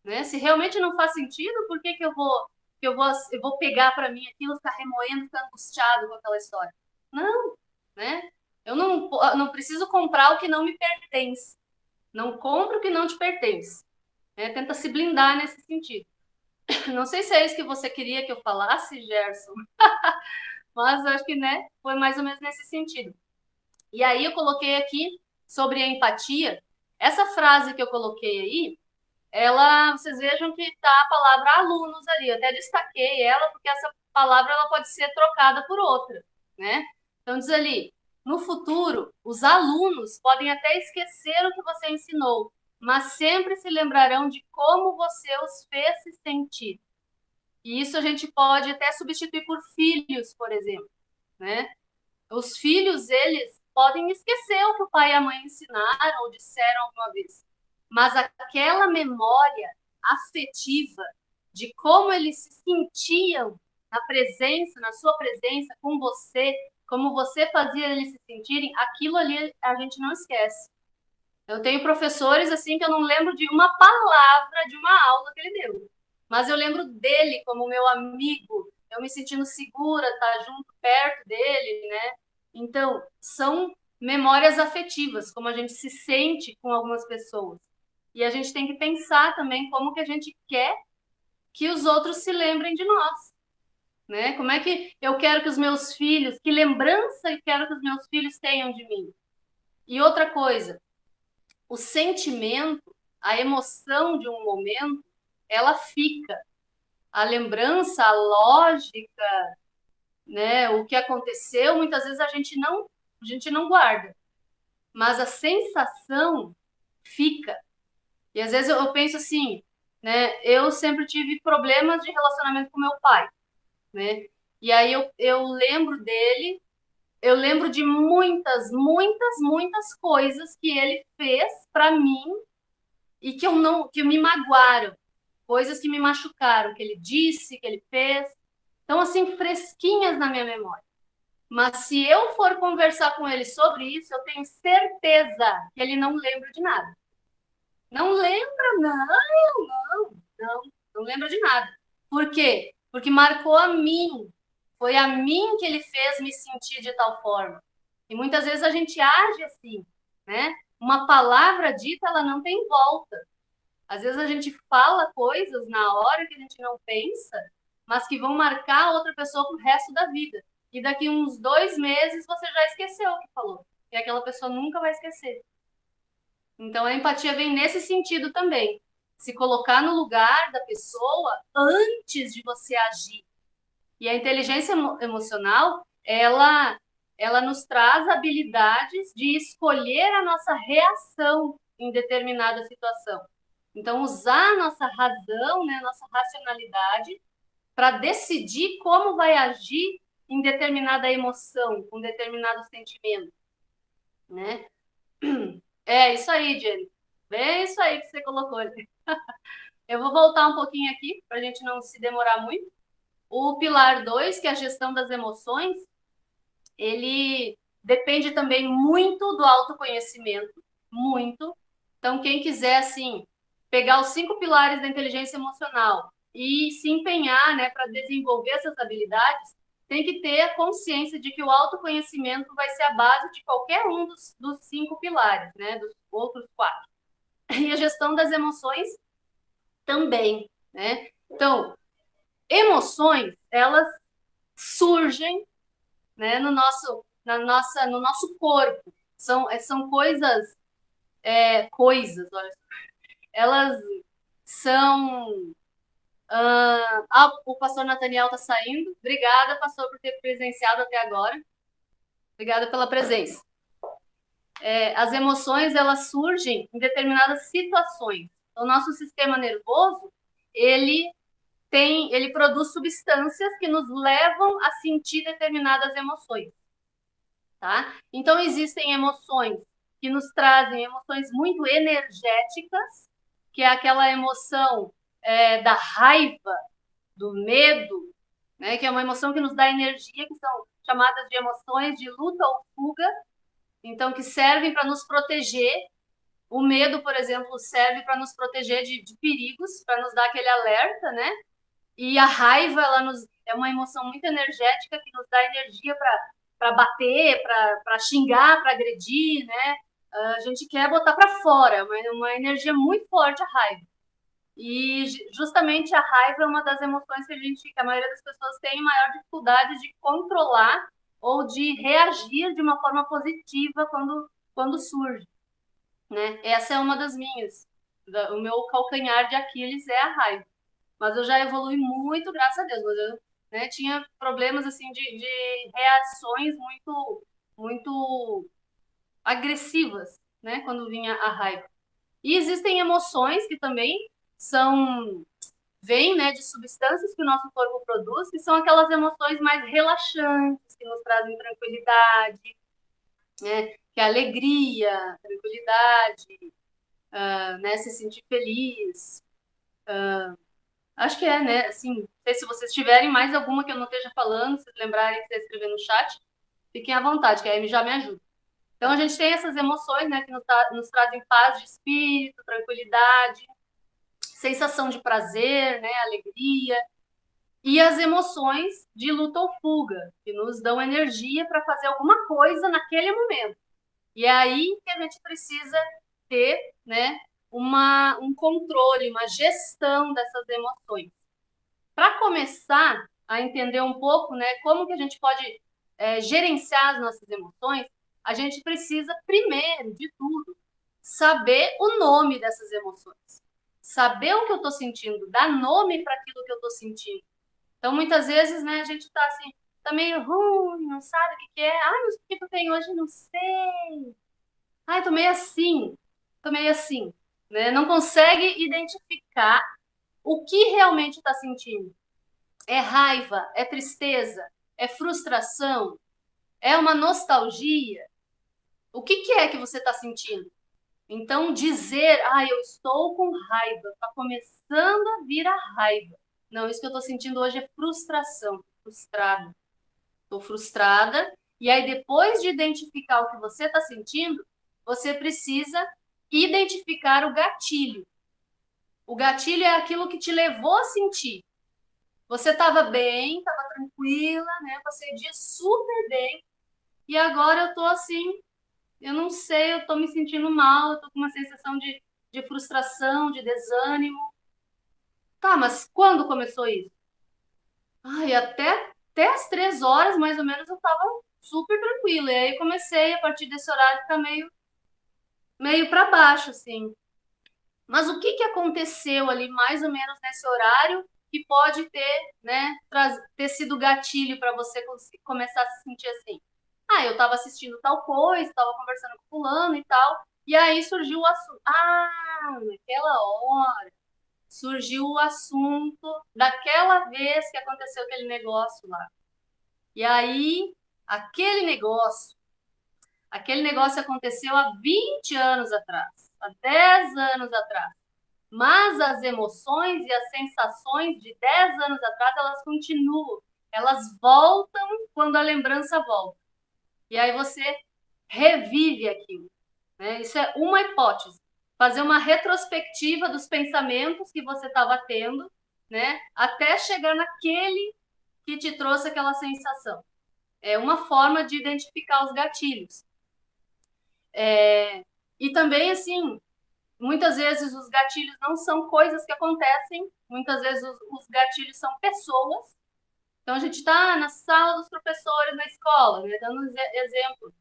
né? Se realmente não faz sentido, por que eu vou pegar para mim aquilo, ficar remoendo, ficar angustiado com aquela história? Não, né? Eu não preciso comprar o que não me pertence. Não compre o que não te pertence. Né? Tenta se blindar nesse sentido. Não sei se é isso que você queria que eu falasse, Gerson, mas acho que, né, foi mais ou menos nesse sentido. E aí eu coloquei aqui sobre a empatia. Essa frase que eu coloquei aí, vocês vejam que está a palavra alunos ali. Eu até destaquei ela porque essa palavra ela pode ser trocada por outra, né? Então diz ali, no futuro, os alunos podem até esquecer o que você ensinou, mas sempre se lembrarão de como você os fez se sentir. E isso a gente pode até substituir por filhos, por exemplo, né? Os filhos, eles podem esquecer o que o pai e a mãe ensinaram ou disseram alguma vez, mas aquela memória afetiva de como eles se sentiam na sua presença, com você, como você fazia eles se sentirem, aquilo ali a gente não esquece. Eu tenho professores assim que eu não lembro de uma palavra de uma aula que ele deu, mas eu lembro dele como meu amigo, eu me sentindo segura, estar junto, perto dele, né? Então, são memórias afetivas, como a gente se sente com algumas pessoas. E a gente tem que pensar também como que a gente quer que os outros se lembrem de nós, né? Como é que eu quero que os meus filhos, que lembrança eu quero que os meus filhos tenham de mim? E outra coisa, o sentimento, a emoção de um momento, ela fica. A lembrança, a lógica, né, o que aconteceu, muitas vezes a gente não guarda, mas a sensação fica. E às vezes eu penso assim, né, eu sempre tive problemas de relacionamento com meu pai, né? E aí eu lembro dele, eu lembro de muitas coisas que ele fez para mim e que me magoaram, coisas que me machucaram, que ele disse, que ele fez. Então, assim, fresquinhas na minha memória. Mas se eu for conversar com ele sobre isso, eu tenho certeza que ele não lembra de nada. Não lembra, não lembra de nada. Por quê? Porque marcou a mim. Foi a mim que ele fez me sentir de tal forma. E muitas vezes a gente age assim, né? Uma palavra dita, ela não tem volta. Às vezes a gente fala coisas na hora que a gente não pensa, mas que vão marcar a outra pessoa pro resto da vida. E daqui uns 2 meses você já esqueceu o que falou. E aquela pessoa nunca vai esquecer. Então a empatia vem nesse sentido também. Se colocar no lugar da pessoa antes de você agir. E a inteligência emocional, ela nos traz habilidades de escolher a nossa reação em determinada situação. Então, usar a nossa razão, né, a nossa racionalidade, para decidir como vai agir em determinada emoção, com determinado sentimento, né? É isso aí, Jenny. É isso aí que você colocou. Eu vou voltar um pouquinho aqui, para a gente não se demorar muito. O pilar 2, que é a gestão das emoções, ele depende também muito do autoconhecimento, muito. Então, quem quiser, assim, pegar os 5 pilares da inteligência emocional e se empenhar, né, para desenvolver essas habilidades, tem que ter a consciência de que o autoconhecimento vai ser a base de qualquer um dos 5 pilares, né, dos outros 4. E a gestão das emoções também, né? Então, emoções, elas surgem, né, no nosso corpo. São coisas, olha, elas são. O pastor Nathaniel está saindo. Obrigada, pastor, por ter presenciado até agora. Obrigada pela presença. As emoções, elas surgem em determinadas situações. O nosso sistema nervoso, ele ele produz substâncias que nos levam a sentir determinadas emoções, tá? Então, existem emoções que nos trazem emoções muito energéticas, que é aquela emoção da raiva, do medo, né? Que é uma emoção que nos dá energia, que são chamadas de emoções de luta ou fuga, então que servem para nos proteger. O medo, por exemplo, serve para nos proteger de perigos, para nos dar aquele alerta, né? E a raiva, é uma emoção muito energética que nos dá energia para bater, para xingar, para agredir, né? A gente quer botar para fora, uma energia muito forte a raiva. E justamente a raiva é uma das emoções que a maioria das pessoas tem maior dificuldade de controlar ou de reagir de uma forma positiva quando surge, né? Essa é uma das minhas. O meu calcanhar de Aquiles é a raiva. Mas eu já evolui muito, graças a Deus. Mas eu, né, tinha problemas assim de reações muito agressivas, né? Quando vinha a raiva. E existem emoções que também vêm, né, de substâncias que o nosso corpo produz, que são aquelas emoções mais relaxantes, que nos trazem tranquilidade, né? Que é alegria, tranquilidade, né? Se sentir feliz. Acho que né? Assim, não sei se vocês tiverem mais alguma que eu não esteja falando, se lembrarem que você escrever no chat, fiquem à vontade, que aí já me ajuda. Então, a gente tem essas emoções, né, que nos trazem paz de espírito, tranquilidade, sensação de prazer, né, alegria, e as emoções de luta ou fuga, que nos dão energia para fazer alguma coisa naquele momento. E é aí que a gente precisa ter, né, um controle, uma gestão dessas emoções. Para começar a entender um pouco, né, como que a gente pode gerenciar as nossas emoções, a gente precisa, primeiro de tudo, saber o nome dessas emoções. Saber o que eu estou sentindo, dar nome para aquilo que eu estou sentindo. Então, muitas vezes, né, a gente está assim, tá meio ruim, não sabe o que é. Ai, mas o que eu tenho hoje? Não sei. Ai, tô meio assim. Tô meio assim. Né? Não consegue identificar o que realmente está sentindo. É raiva? É tristeza? É frustração? É uma nostalgia? O que é que você está sentindo? Então, dizer, eu estou com raiva, está começando a vir a raiva. Não, isso que eu estou sentindo hoje é frustração, frustrada. Estou frustrada. E aí, depois de identificar o que você está sentindo, você precisa identificar o gatilho. O gatilho é aquilo que te levou a sentir. Você estava bem, estava tranquila, né? Passei o dia super bem. E agora eu tô assim, eu não sei, eu tô me sentindo mal, eu tô com uma sensação de frustração, de desânimo. Tá, mas quando começou isso? Ai, até as 3 horas, mais ou menos, eu tava super tranquila. E aí comecei, a partir desse horário, ficar meio para baixo, assim. Mas o que aconteceu ali, mais ou menos nesse horário, que pode ter, né, ter sido gatilho para você começar a se sentir assim? Eu estava assistindo tal coisa, estava conversando com fulano e tal, e aí surgiu o assunto. Naquela hora surgiu o assunto daquela vez que aconteceu aquele negócio lá. E aí, aquele negócio aconteceu há 20 anos atrás, há 10 anos atrás. Mas as emoções e as sensações de 10 anos atrás, elas continuam. Elas voltam quando a lembrança volta. E aí você revive aquilo, né? Isso é uma hipótese. Fazer uma retrospectiva dos pensamentos que você estava tendo, né? Até chegar naquele que te trouxe aquela sensação. É uma forma de identificar os gatilhos. E também, assim, muitas vezes os gatilhos não são coisas que acontecem, muitas vezes os gatilhos são pessoas. Então, a gente está na sala dos professores na escola, né? Dando exemplo.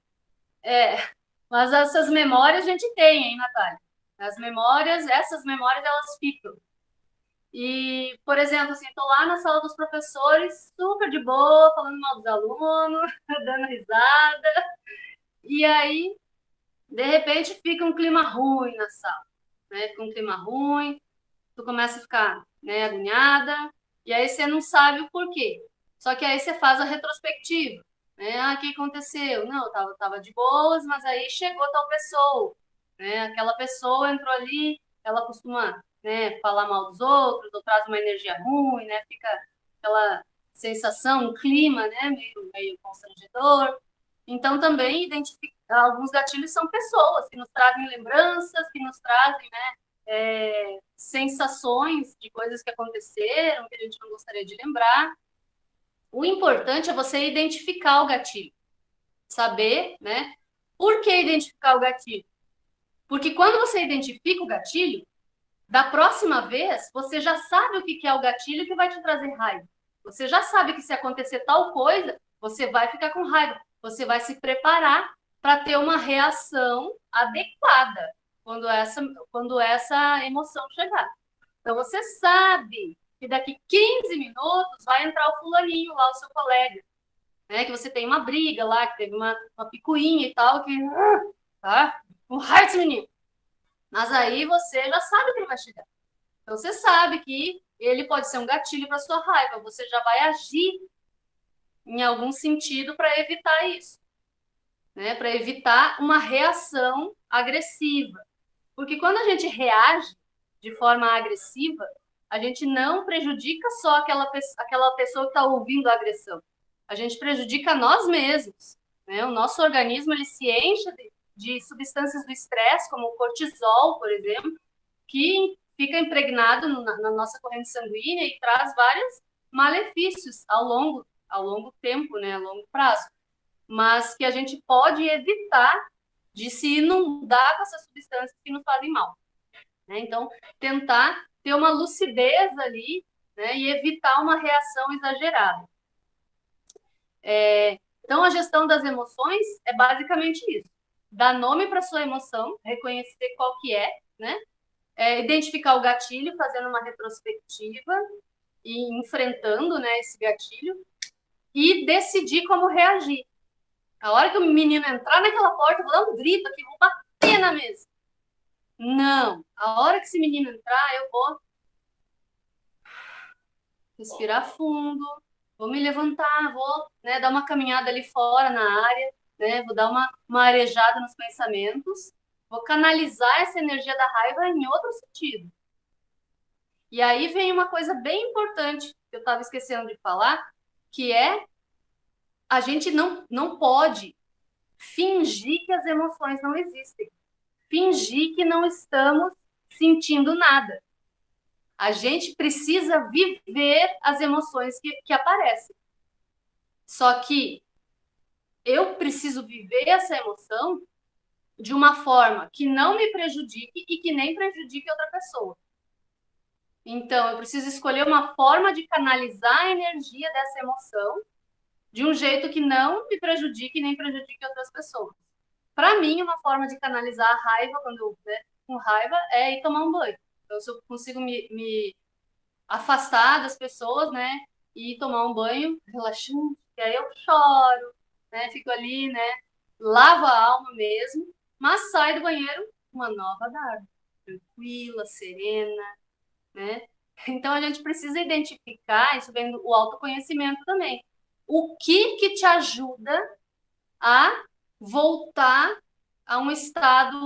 Mas essas memórias a gente tem, hein, Natália? Essas memórias, elas ficam. E, por exemplo, assim, tô lá na sala dos professores, super de boa, falando mal dos alunos, dando risada. E aí, de repente, fica um clima ruim na sala, né? Fica um clima ruim, tu começa a ficar, né, agoniada. E aí você não sabe o porquê. Só que aí você faz a retrospectiva, né? Ah, o que aconteceu? Não, eu tava de boas, mas aí chegou tal pessoa, né? Aquela pessoa entrou ali, ela costuma, né, falar mal dos outros, ou traz uma energia ruim, né? Fica aquela sensação, um clima, né, meio constrangedor. Então, também identificar alguns gatilhos são pessoas que nos trazem lembranças, que nos trazem, né, sensações de coisas que aconteceram, que a gente não gostaria de lembrar. O importante é você identificar o gatilho, saber, né? Por que identificar o gatilho? Porque quando você identifica o gatilho, da próxima vez, você já sabe o que é o gatilho que vai te trazer raiva. Você já sabe que se acontecer tal coisa, você vai ficar com raiva. Você vai se preparar para ter uma reação adequada quando essa emoção chegar. Então, você sabe que daqui 15 minutos vai entrar o fulaninho lá, o seu colega, né? Que você tem uma briga lá, que teve uma picuinha e tal, que... Tá? Com raiva desse menino. Mas aí você já sabe que ele vai chegar. Então, você sabe que ele pode ser um gatilho para sua raiva. Você já vai agir em algum sentido para evitar isso, né? Para evitar uma reação agressiva. Porque quando a gente reage de forma agressiva, a gente não prejudica só aquela pessoa que está ouvindo a agressão. A gente prejudica nós mesmos, né? O nosso organismo ele se enche de substâncias do estresse, como o cortisol, por exemplo, que fica impregnado na nossa corrente sanguínea e traz vários malefícios ao longo tempo, né? A longo prazo. Mas que a gente pode evitar de se inundar com essas substâncias que nos fazem mal, né? Então, tentar ter uma lucidez ali, né, e evitar uma reação exagerada. Então, a gestão das emoções é basicamente isso. Dar nome para sua emoção, reconhecer qual que é, né? Identificar o gatilho, fazendo uma retrospectiva e enfrentando, né, esse gatilho e decidir como reagir. A hora que o menino entrar naquela porta, eu vou dar um grito aqui, vou bater na mesa. Não. A hora que esse menino entrar, eu vou respirar fundo, vou me levantar, vou, né, dar uma caminhada ali fora na área, né, vou dar uma arejada nos pensamentos, vou canalizar essa energia da raiva em outro sentido. E aí vem uma coisa bem importante que eu estava esquecendo de falar, que é a gente não pode fingir que as emoções não existem. Fingir que não estamos sentindo nada. A gente precisa viver as emoções que aparecem. Só que eu preciso viver essa emoção de uma forma que não me prejudique e que nem prejudique outra pessoa. Então, eu preciso escolher uma forma de canalizar a energia dessa emoção de um jeito que não me prejudique e nem prejudique outras pessoas. Para mim, uma forma de canalizar a raiva, quando eu estiver com raiva, é ir tomar um banho. Então, se eu consigo me afastar das pessoas, né, e ir tomar um banho relaxante, e aí eu choro, né, fico ali, né, lavo a alma mesmo, mas saio do banheiro uma nova Darla, tranquila, serena, né? Então a gente precisa identificar, isso vem do autoconhecimento também. O que te ajuda a voltar a um estado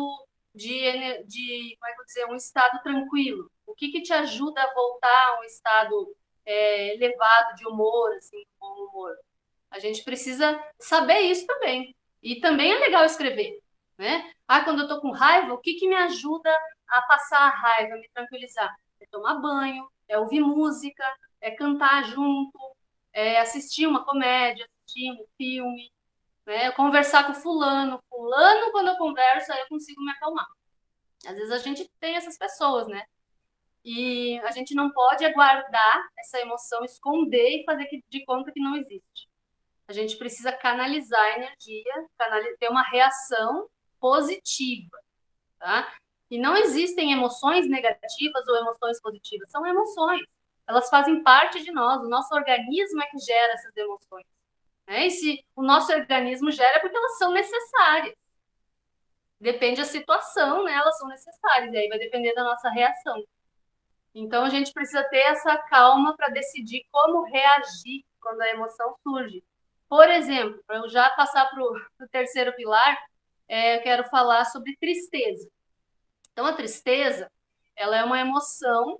como é que eu dizer, um estado tranquilo? O que te ajuda a voltar a um estado elevado de humor, assim, bom humor? A gente precisa saber isso também. E também é legal escrever, né? Quando eu tô com raiva, o que me ajuda a passar a raiva, a me tranquilizar? É tomar banho, é ouvir música, é cantar junto, é assistir uma comédia, assistir um filme, né? Conversar com fulano. Fulano, quando eu converso, aí eu consigo me acalmar. Às vezes a gente tem essas pessoas, né? E a gente não pode aguardar essa emoção, esconder e fazer de conta que não existe. A gente precisa canalizar a energia, ter uma reação positiva, tá? E não existem emoções negativas ou emoções positivas, são emoções. Elas fazem parte de nós, o nosso organismo é que gera essas emoções. Né? E se o nosso organismo gera, é porque elas são necessárias. Depende da situação, né? Elas são necessárias, e aí vai depender da nossa reação. Então, a gente precisa ter essa calma para decidir como reagir quando a emoção surge. Por exemplo, para eu já passar para o terceiro pilar, eu quero falar sobre tristeza. Então, a tristeza, ela é uma emoção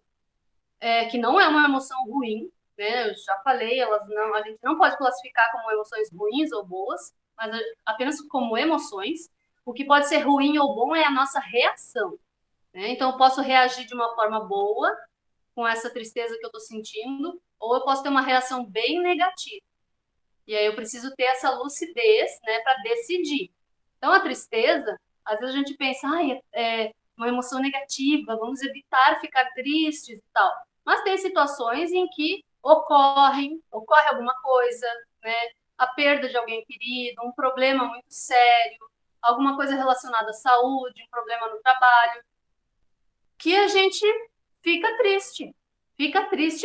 que não é uma emoção ruim, né? Eu já falei, a gente não pode classificar como emoções ruins ou boas, mas apenas como emoções. O que pode ser ruim ou bom é a nossa reação, né? Então, eu posso reagir de uma forma boa com essa tristeza que eu estou sentindo, ou eu posso ter uma reação bem negativa. E aí eu preciso ter essa lucidez, né, para decidir. Então, a tristeza, às vezes a gente pensa, é uma emoção negativa, vamos evitar ficar tristes e tal. Mas tem situações em que ocorre alguma coisa, né, a perda de alguém querido, um problema muito sério, alguma coisa relacionada à saúde, um problema no trabalho, que a gente fica triste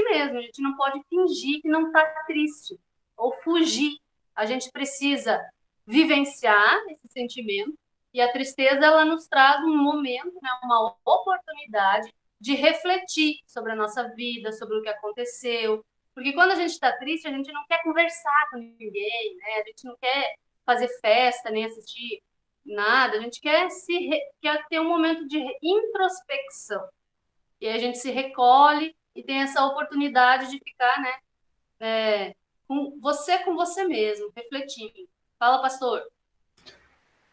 mesmo. A gente não pode fingir que não está triste ou fugir. A gente precisa vivenciar esse sentimento e a tristeza ela nos traz um momento, né, uma oportunidade de refletir sobre a nossa vida, sobre o que aconteceu. Porque quando a gente está triste, a gente não quer conversar com ninguém, né? A gente não quer fazer festa, nem assistir nada. A gente quer ter um momento de introspecção. E aí a gente se recolhe e tem essa oportunidade de ficar, né, com você mesmo, refletindo. Fala, pastor.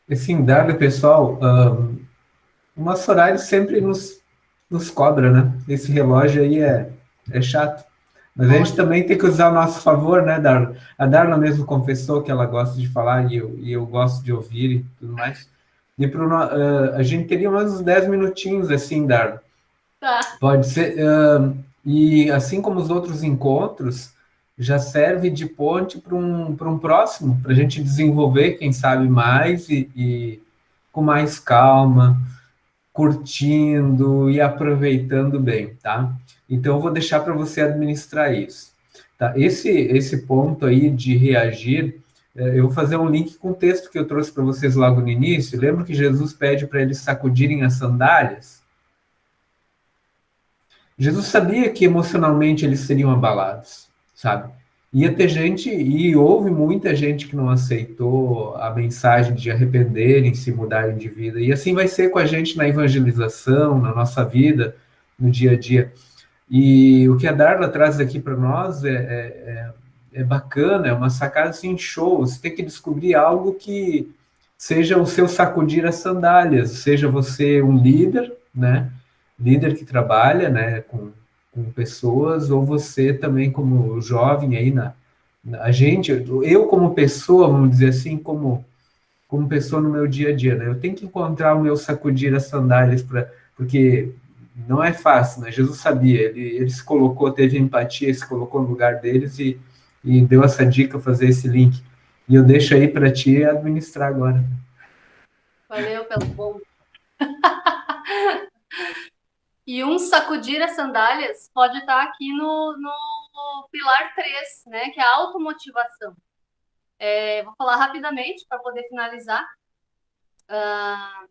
Assim, dado, pessoal, o nosso horário sempre nos cobra, né? Esse relógio aí é chato. Mas a gente também tem que usar o nosso favor, né, Darla? A Darla mesmo confessou que ela gosta de falar e eu gosto de ouvir e tudo mais. E a gente teria mais uns 10 minutinhos, assim, Darla. Tá. Pode ser. E assim como os outros encontros, já serve de ponte para um próximo, para a gente desenvolver, quem sabe, mais e com mais calma, curtindo e aproveitando bem, tá? Então, eu vou deixar para você administrar isso. Tá? Esse ponto aí de reagir, eu vou fazer um link com o texto que eu trouxe para vocês logo no início. Lembra que Jesus pede para eles sacudirem as sandálias? Jesus sabia que emocionalmente eles seriam abalados, sabe? Ia ter gente, e houve muita gente que não aceitou a mensagem de arrependerem, se mudarem de vida. E assim vai ser com a gente na evangelização, na nossa vida, no dia a dia. E o que a Darla traz aqui para nós é bacana, é uma sacada assim, show. Você tem que descobrir algo que seja o seu sacudir as sandálias, seja você um líder, né? Líder que trabalha, né, com pessoas, ou você também como jovem aí a gente, eu como pessoa, vamos dizer assim, como pessoa no meu dia a dia, né? Eu tenho que encontrar o meu sacudir as sandálias porque não é fácil, né? Jesus sabia, ele se colocou, teve empatia, se colocou no lugar deles e deu essa dica, fazer esse link. E eu deixo aí para ti administrar agora. Valeu pelo bom. E um sacudir as sandálias pode estar aqui no pilar 3, né, que é a automotivação. Vou falar rapidamente para poder finalizar. A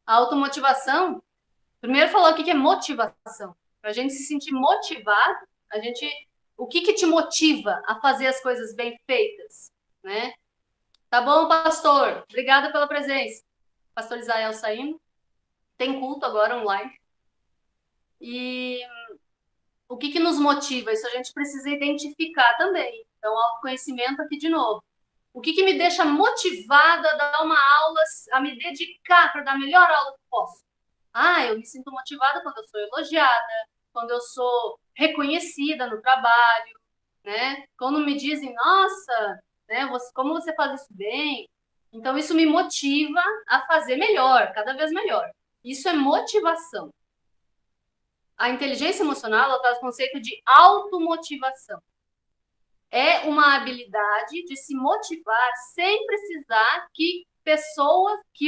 automotivação, primeiro falar o que é motivação. Para a gente se sentir motivado, o que te motiva a fazer as coisas bem feitas, né? Tá bom, pastor? Obrigada pela presença. Pastor Israel saindo. Tem culto agora online. E o que nos motiva? Isso a gente precisa identificar também. Então, autoconhecimento aqui de novo. O que me deixa motivada a dar uma aula, a me dedicar para dar a melhor aula que posso? Eu me sinto motivada quando eu sou elogiada, quando eu sou reconhecida no trabalho, né? Quando me dizem, nossa, né, como você faz isso bem? Então, isso me motiva a fazer melhor, cada vez melhor. Isso é motivação. A inteligência emocional, ela traz o conceito de automotivação. É uma habilidade de se motivar sem precisar que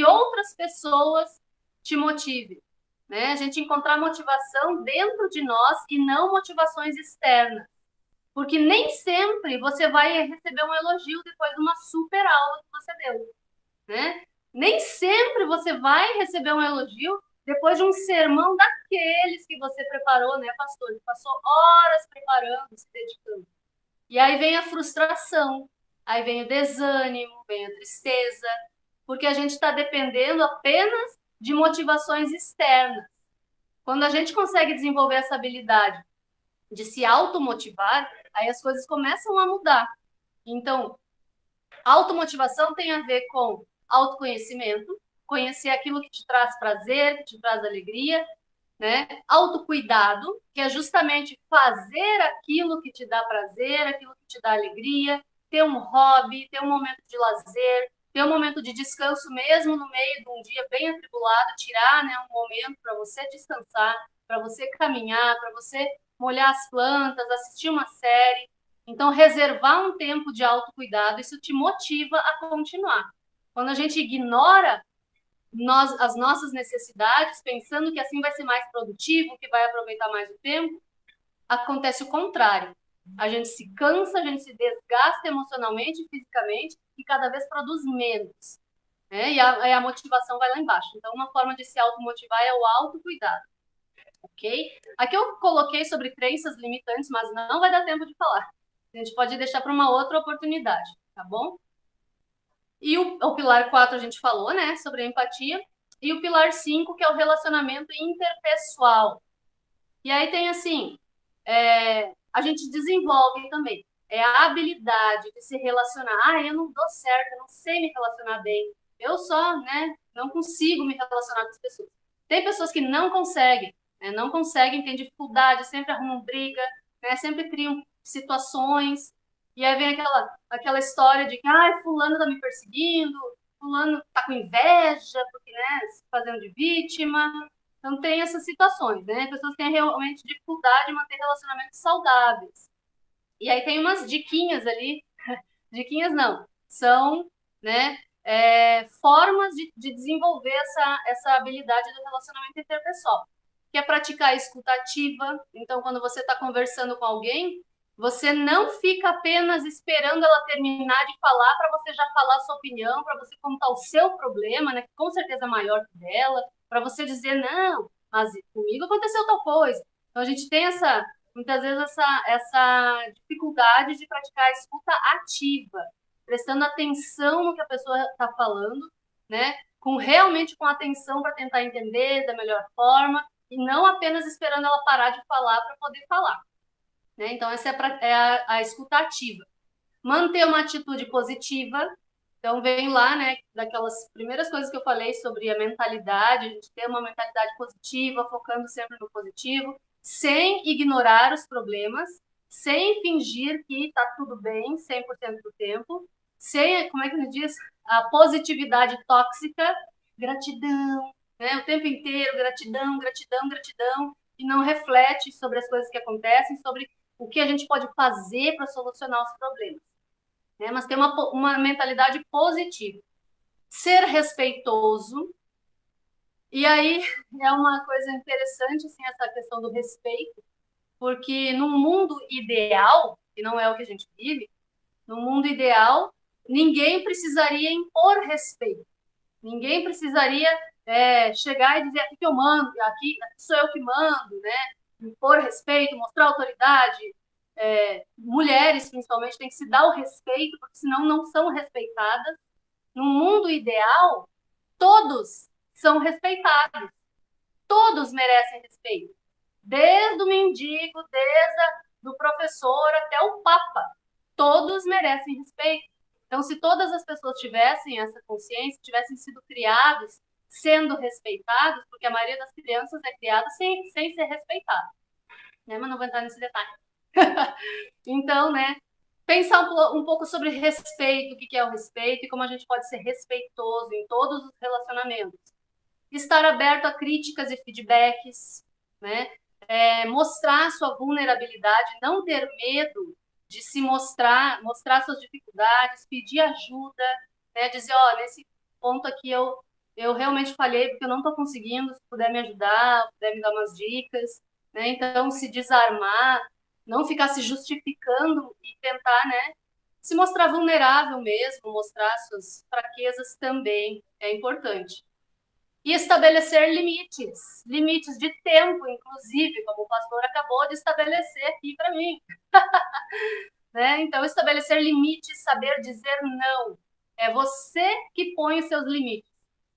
outras pessoas te motivem, né? A gente encontrar motivação dentro de nós e não motivações externas. Porque nem sempre você vai receber um elogio depois de uma super aula que você deu, né? Nem sempre você vai receber um elogio depois de um sermão daqueles que você preparou, né, pastor? Ele passou horas preparando, se dedicando. E aí vem a frustração, aí vem o desânimo, vem a tristeza, porque a gente está dependendo apenas de motivações externas. Quando a gente consegue desenvolver essa habilidade de se automotivar, aí as coisas começam a mudar. Então, automotivação tem a ver com autoconhecimento, conhecer aquilo que te traz prazer, que te traz alegria, né? Autocuidado, que é justamente fazer aquilo que te dá prazer, aquilo que te dá alegria, ter um hobby, ter um momento de lazer, ter um momento de descanso mesmo no meio de um dia bem atribulado, tirar, né, um momento para você descansar, para você caminhar, para você molhar as plantas, assistir uma série. Então, reservar um tempo de autocuidado, isso te motiva a continuar. Quando a gente ignora as nossas necessidades, pensando que assim vai ser mais produtivo, que vai aproveitar mais o tempo, acontece o contrário. A gente se cansa, a gente se desgasta emocionalmente e fisicamente e cada vez produz menos. Né? E a motivação vai lá embaixo. Então, uma forma de se automotivar é o autocuidado. Ok? Aqui eu coloquei sobre crenças limitantes, mas não vai dar tempo de falar. A gente pode deixar para uma outra oportunidade, tá bom? E o pilar 4 a gente falou, né, sobre a empatia. E o pilar 5, que é o relacionamento interpessoal. E aí tem assim, a gente desenvolve também a habilidade de se relacionar. Ah, eu não dou certo, eu não sei me relacionar bem. Eu só, né, não consigo me relacionar com as pessoas. Tem pessoas que não conseguem, né, não conseguem, têm dificuldade, sempre arrumam briga, né, sempre criam situações. E aí vem aquela história de que, fulano tá me perseguindo, fulano tá com inveja, porque, né, se fazendo de vítima. Então, tem essas situações, né? Pessoas têm realmente dificuldade em manter relacionamentos saudáveis. E aí tem umas diquinhas ali, diquinhas não, são, né, formas de desenvolver essa habilidade do relacionamento interpessoal, que é praticar a escuta ativa. Então, quando você está conversando com alguém, você não fica apenas esperando ela terminar de falar para você já falar a sua opinião, para você contar o seu problema, né, que com certeza é maior que dela, para você dizer, não, mas comigo aconteceu tal coisa. Então, a gente tem muitas vezes essa dificuldade de praticar a escuta ativa, prestando atenção no que a pessoa está falando, né? Realmente com atenção para tentar entender da melhor forma e não apenas esperando ela parar de falar para poder falar. Né? Então, essa é a escuta ativa. Manter uma atitude positiva. Então, vem lá, né, daquelas primeiras coisas que eu falei sobre a mentalidade, a gente ter uma mentalidade positiva, focando sempre no positivo, sem ignorar os problemas, sem fingir que está tudo bem 100% do tempo, sem, como é que me diz? A positividade tóxica, gratidão, né, o tempo inteiro, gratidão, gratidão, gratidão, e não reflete sobre as coisas que acontecem, sobre o que a gente pode fazer para solucionar os problemas. Né? Mas ter uma mentalidade positiva. Ser respeitoso. E aí é uma coisa interessante assim, essa questão do respeito, porque num mundo ideal, que não é o que a gente vive, no mundo ideal, ninguém precisaria impor respeito. Ninguém precisaria chegar e dizer aqui que eu mando, aqui sou eu que mando, né? Impor respeito, mostrar autoridade. Mulheres, principalmente, têm que se dar o respeito, porque senão não são respeitadas. No mundo ideal, todos são respeitados. Todos merecem respeito. Desde o mendigo, desde o professor até o papa. Todos merecem respeito. Então, se todas as pessoas tivessem essa consciência, tivessem sido criados sendo respeitados, porque a maioria das crianças é criada sem ser respeitada. Né? Mas não vou entrar nesse detalhe. Então, né, pensar um pouco sobre respeito, o que é o respeito e como a gente pode ser respeitoso em todos os relacionamentos. Estar aberto a críticas e feedbacks, né? Mostrar sua vulnerabilidade, não ter medo de se mostrar suas dificuldades, pedir ajuda, né? Dizer, nesse ponto aqui eu realmente falhei porque eu não estou conseguindo, se puder me ajudar, puder me dar umas dicas, né? Então, se desarmar, não ficar se justificando e tentar, né, se mostrar vulnerável mesmo, mostrar suas fraquezas também é importante. E estabelecer limites, limites de tempo, inclusive, como o pastor acabou de estabelecer aqui para mim. Né? Então, estabelecer limites, saber dizer não. É você que põe os seus limites.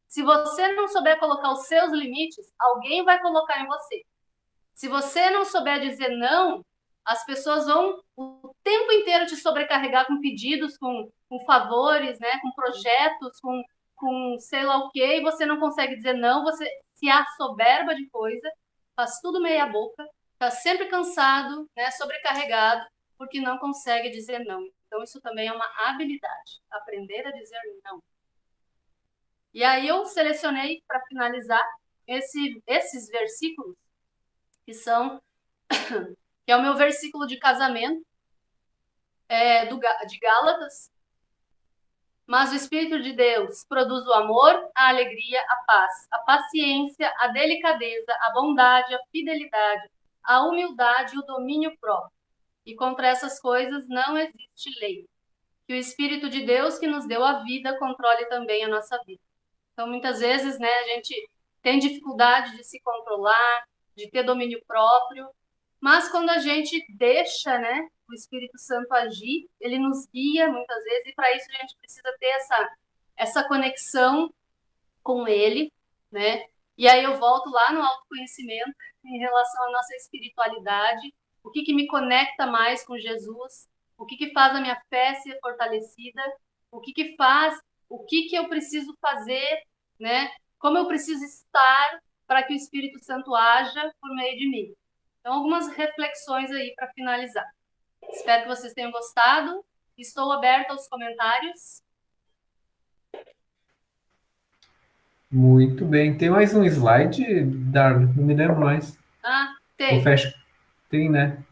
Se você não souber colocar os seus limites, alguém vai colocar em você. Se você não souber dizer não, as pessoas vão o tempo inteiro te sobrecarregar com pedidos, com favores, né? Com projetos, com sei lá o quê, e você não consegue dizer não, você se assoberba de coisa, faz tudo meia boca, está sempre cansado, né? Sobrecarregado, porque não consegue dizer não. Então, isso também é uma habilidade, aprender a dizer não. E aí eu selecionei, para finalizar, esses versículos, que é o meu versículo de casamento, de Gálatas. Mas o Espírito de Deus produz o amor, a alegria, a paz, a paciência, a delicadeza, a bondade, a fidelidade, a humildade e o domínio próprio. E contra essas coisas não existe lei. Que o Espírito de Deus que nos deu a vida controle também a nossa vida. Então, muitas vezes, né, a gente tem dificuldade de se controlar, de ter domínio próprio, mas quando a gente deixa, né, o Espírito Santo agir, ele nos guia muitas vezes, e para isso a gente precisa ter essa conexão com ele, né? E aí eu volto lá no autoconhecimento em relação à nossa espiritualidade, o que me conecta mais com Jesus, o que faz a minha fé ser fortalecida, o que faz, o que eu preciso fazer, né? Como eu preciso estar para que o Espírito Santo haja por meio de mim. Então, algumas reflexões aí para finalizar. Espero que vocês tenham gostado. Estou aberta aos comentários. Muito bem. Tem mais um slide, Darla? Não me lembro mais. Tem. Tem, né?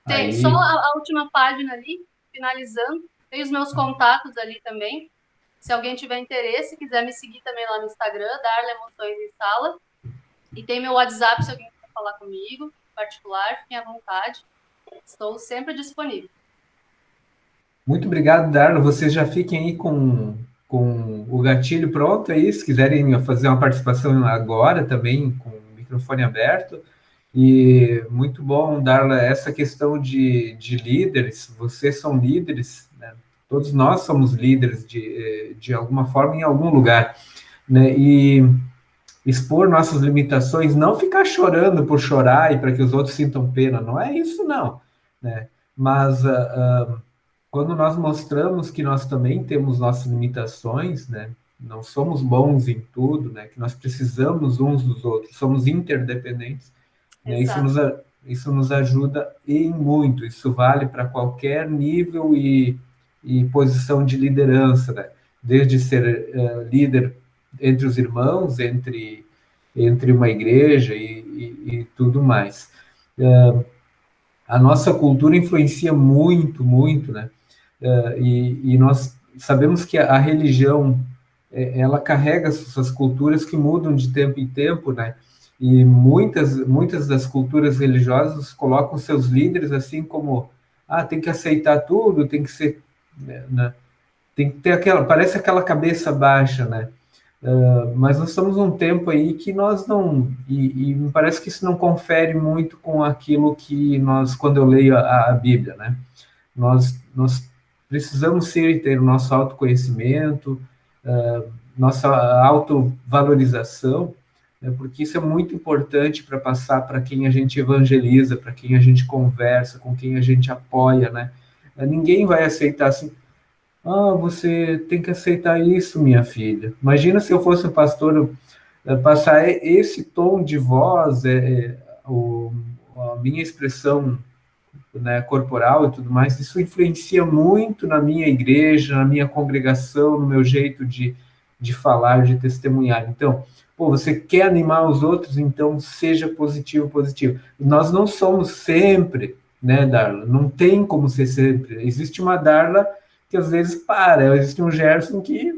Tem. Aí... Só a última página ali, finalizando. Tem os meus contatos ali também. Se alguém tiver interesse, quiser me seguir também lá no Instagram, Darla Emoções em Sala. E tem meu WhatsApp, se alguém quiser falar comigo, particular, fiquem à vontade. Estou sempre disponível. Muito obrigado, Darla. Vocês já fiquem aí com o gatilho pronto aí, se quiserem fazer uma participação agora também, com o microfone aberto. E muito bom, Darla, essa questão de líderes, vocês são líderes, né? Todos nós somos líderes de alguma forma em algum lugar, né? E expor nossas limitações, não ficar chorando por chorar e para que os outros sintam pena, não é isso não, né? Mas quando nós mostramos que nós também temos nossas limitações, né? Não somos bons em tudo, né? Que nós precisamos uns dos outros, somos interdependentes, né? Isso nos ajuda em muito, isso vale para qualquer nível e posição de liderança, né? Desde ser líder entre os irmãos, entre uma igreja e tudo mais. A nossa cultura influencia muito, muito, né? E nós sabemos que a religião, ela carrega suas culturas que mudam de tempo em tempo, né? E muitas das culturas religiosas colocam seus líderes assim como, tem que aceitar tudo, tem que ser, né? Tem que ter parece aquela cabeça baixa, né? Mas nós estamos num tempo aí que nós não, e me parece que isso não confere muito com aquilo que quando eu leio a Bíblia, né? Nós precisamos ser ter o nosso autoconhecimento, nossa autovalorização, né? Porque isso é muito importante para passar para quem a gente evangeliza, para quem a gente conversa, com quem a gente apoia, né? Ninguém vai aceitar assim, você tem que aceitar isso, minha filha. Imagina se eu fosse um pastor, passar esse tom de voz, a minha expressão, né, corporal e tudo mais, isso influencia muito na minha igreja, na minha congregação, no meu jeito de falar, de testemunhar. Então, você quer animar os outros, então seja positivo, positivo. Nós não somos sempre, né, Darla? Não tem como ser sempre. Existe uma Darla que às vezes para, existe um Gerson que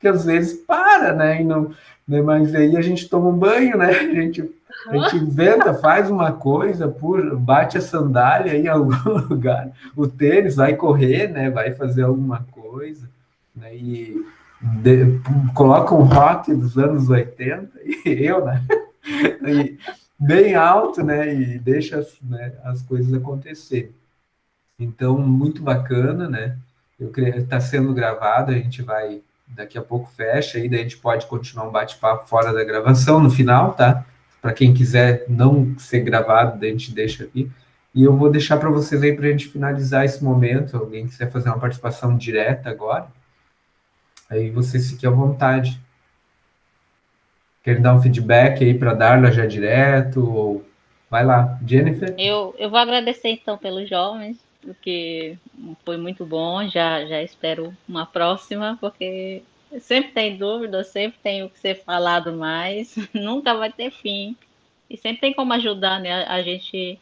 às vezes para, né? E não, né? Mas aí a gente toma um banho, né? A gente inventa, faz uma coisa, bate a sandália em algum lugar, o tênis, vai correr, né? Vai fazer alguma coisa, né? coloca um rock dos anos 80, e eu, né? E bem alto, né? E deixa, né, as coisas acontecer. Então, muito bacana, né? Está sendo gravado, a gente vai, daqui a pouco fecha, aí daí a gente pode continuar um bate-papo fora da gravação no final, tá? Para quem quiser não ser gravado, daí a gente deixa aqui. E eu vou deixar para vocês aí para a gente finalizar esse momento. Alguém quiser fazer uma participação direta agora, aí vocês fiquem à vontade. Quer dar um feedback aí para Darla já direto? Ou... Vai lá, Jennifer. Eu vou agradecer então pelos jovens, porque foi muito bom. Já espero uma próxima, porque sempre tem dúvida, sempre tem o que ser falado mais, nunca vai ter fim. E sempre tem como ajudar, né, a gente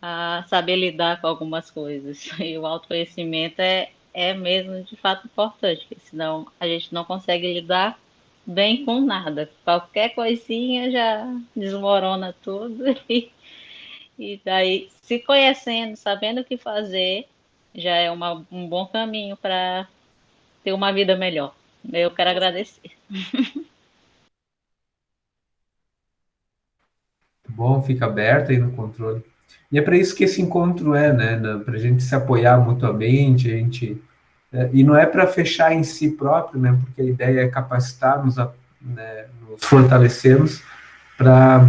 a saber lidar com algumas coisas. E o autoconhecimento é mesmo de fato importante, porque senão a gente não consegue lidar bem com nada. Qualquer coisinha já desmorona tudo. E daí, se conhecendo, sabendo o que fazer, já é um bom caminho para ter uma vida melhor. Eu quero agradecer. Bom, fica aberto aí no controle. E é para isso que esse encontro é, né? Para a gente se apoiar mutuamente, a gente. E não é para fechar em si próprio, né? Porque a ideia é capacitar-nos, né, nos fortalecermos para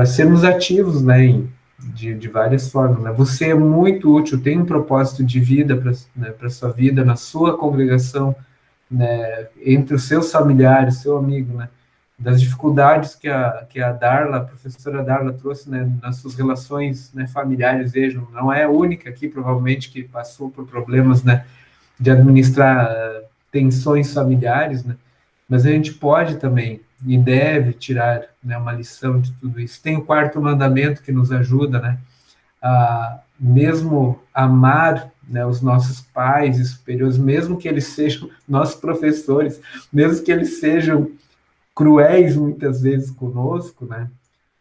sermos ativos, né? De várias formas. Né? Você é muito útil, tem um propósito de vida para, né, para sua vida, na sua congregação, né? Entre os seus familiares, seu amigo, né? Das dificuldades que a Darla, a professora Darla trouxe, né, nas suas relações, né, familiares, vejam, não é a única aqui, provavelmente, que passou por problemas, né, de administrar tensões familiares, né, mas a gente pode também e deve tirar, né, uma lição de tudo isso. Tem o quarto mandamento que nos ajuda, né, a mesmo amar, né, os nossos pais e superiores, mesmo que eles sejam nossos professores, mesmo que eles sejam cruéis muitas vezes conosco, né?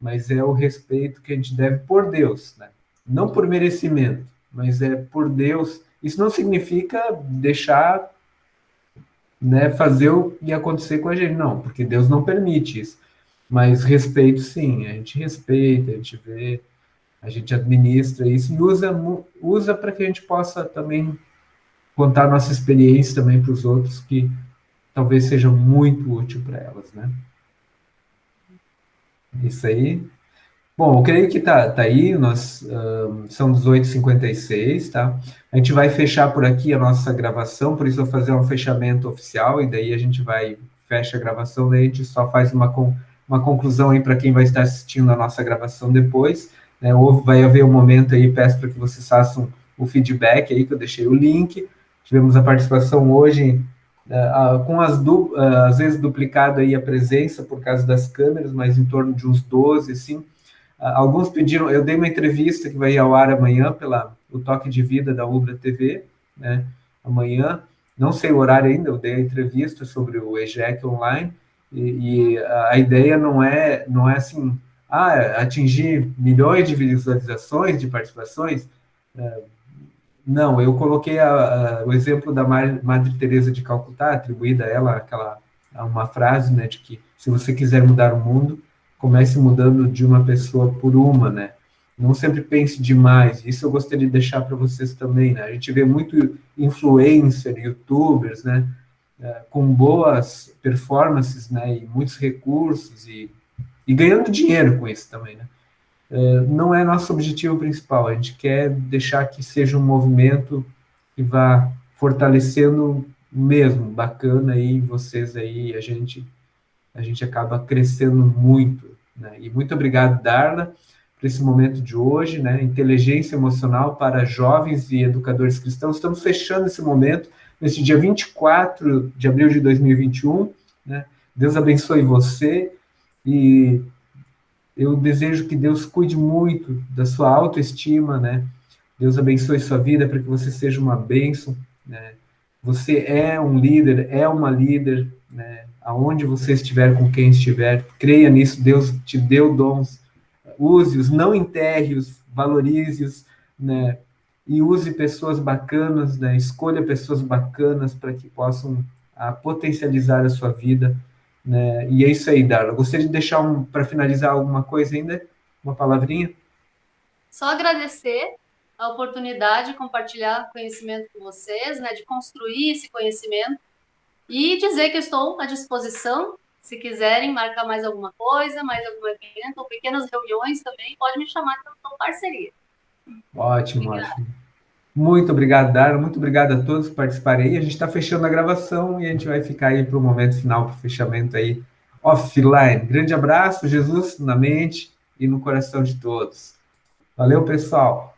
Mas é o respeito que a gente deve por Deus, né? Não por merecimento, mas é por Deus. Isso não significa deixar, né, fazer o que acontecer com a gente, não, porque Deus não permite isso. Mas respeito, sim, a gente respeita, a gente vê, a gente administra isso e usa para que a gente possa também contar nossa experiência também para os outros, que talvez seja muito útil para elas, né? Isso aí. Bom, eu creio que tá aí, são 18h56, tá? A gente vai fechar por aqui a nossa gravação, por isso eu vou fazer um fechamento oficial, e daí a gente fecha a gravação, daí a gente só faz uma conclusão aí para quem vai estar assistindo a nossa gravação depois, né? Ou vai haver um momento aí, peço para que vocês façam o feedback aí, que eu deixei o link. Tivemos a participação hoje, com às vezes duplicado aí a presença por causa das câmeras, mas em torno de uns 12, assim. Alguns pediram, eu dei uma entrevista que vai ao ar amanhã pela o Toque de Vida da Ubra TV, né? Amanhã, não sei o horário ainda, eu dei a entrevista sobre o EJEC online, e a ideia não é assim, atingir milhões de visualizações, de participações. Não, eu coloquei o exemplo da Madre Teresa de Calcutá, atribuída a ela uma frase, né, de que se você quiser mudar o mundo, comece mudando de uma pessoa por uma, né? Não sempre pense demais. Isso eu gostaria de deixar para vocês também, né? A gente vê muito influencer, youtubers, né, com boas performances, né, e muitos recursos e ganhando dinheiro com isso também, né? Não é nosso objetivo principal. A gente quer deixar que seja um movimento que vá fortalecendo mesmo, bacana aí, vocês aí, a gente acaba crescendo muito, né? E muito obrigado, Darla, por esse momento de hoje, né? Inteligência emocional para jovens e educadores cristãos. Estamos fechando esse momento, nesse dia 24 de abril de 2021, né? Deus abençoe você e eu desejo que Deus cuide muito da sua autoestima, né? Deus abençoe sua vida para que você seja uma bênção, né? Você é um líder, é uma líder, né? Aonde você estiver, com quem estiver, creia nisso, Deus te deu dons, use-os, não enterre-os, valorize-os, né? E use pessoas bacanas, né? Escolha pessoas bacanas para que possam a potencializar a sua vida, né? E é isso aí, Darla. Gostaria de deixar para finalizar alguma coisa ainda? Uma palavrinha? Só agradecer a oportunidade de compartilhar conhecimento com vocês, né, de construir esse conhecimento e dizer que eu estou à disposição. Se quiserem marcar mais alguma coisa, mais algum evento, ou pequenas reuniões também, pode me chamar que eu estou parceria. Ótimo, ótimo. Muito obrigado, Darla. Muito obrigado a todos que participaram aí. A gente está fechando a gravação e a gente vai ficar aí para o momento final, para o fechamento aí offline. Grande abraço, Jesus na mente e no coração de todos. Valeu, pessoal.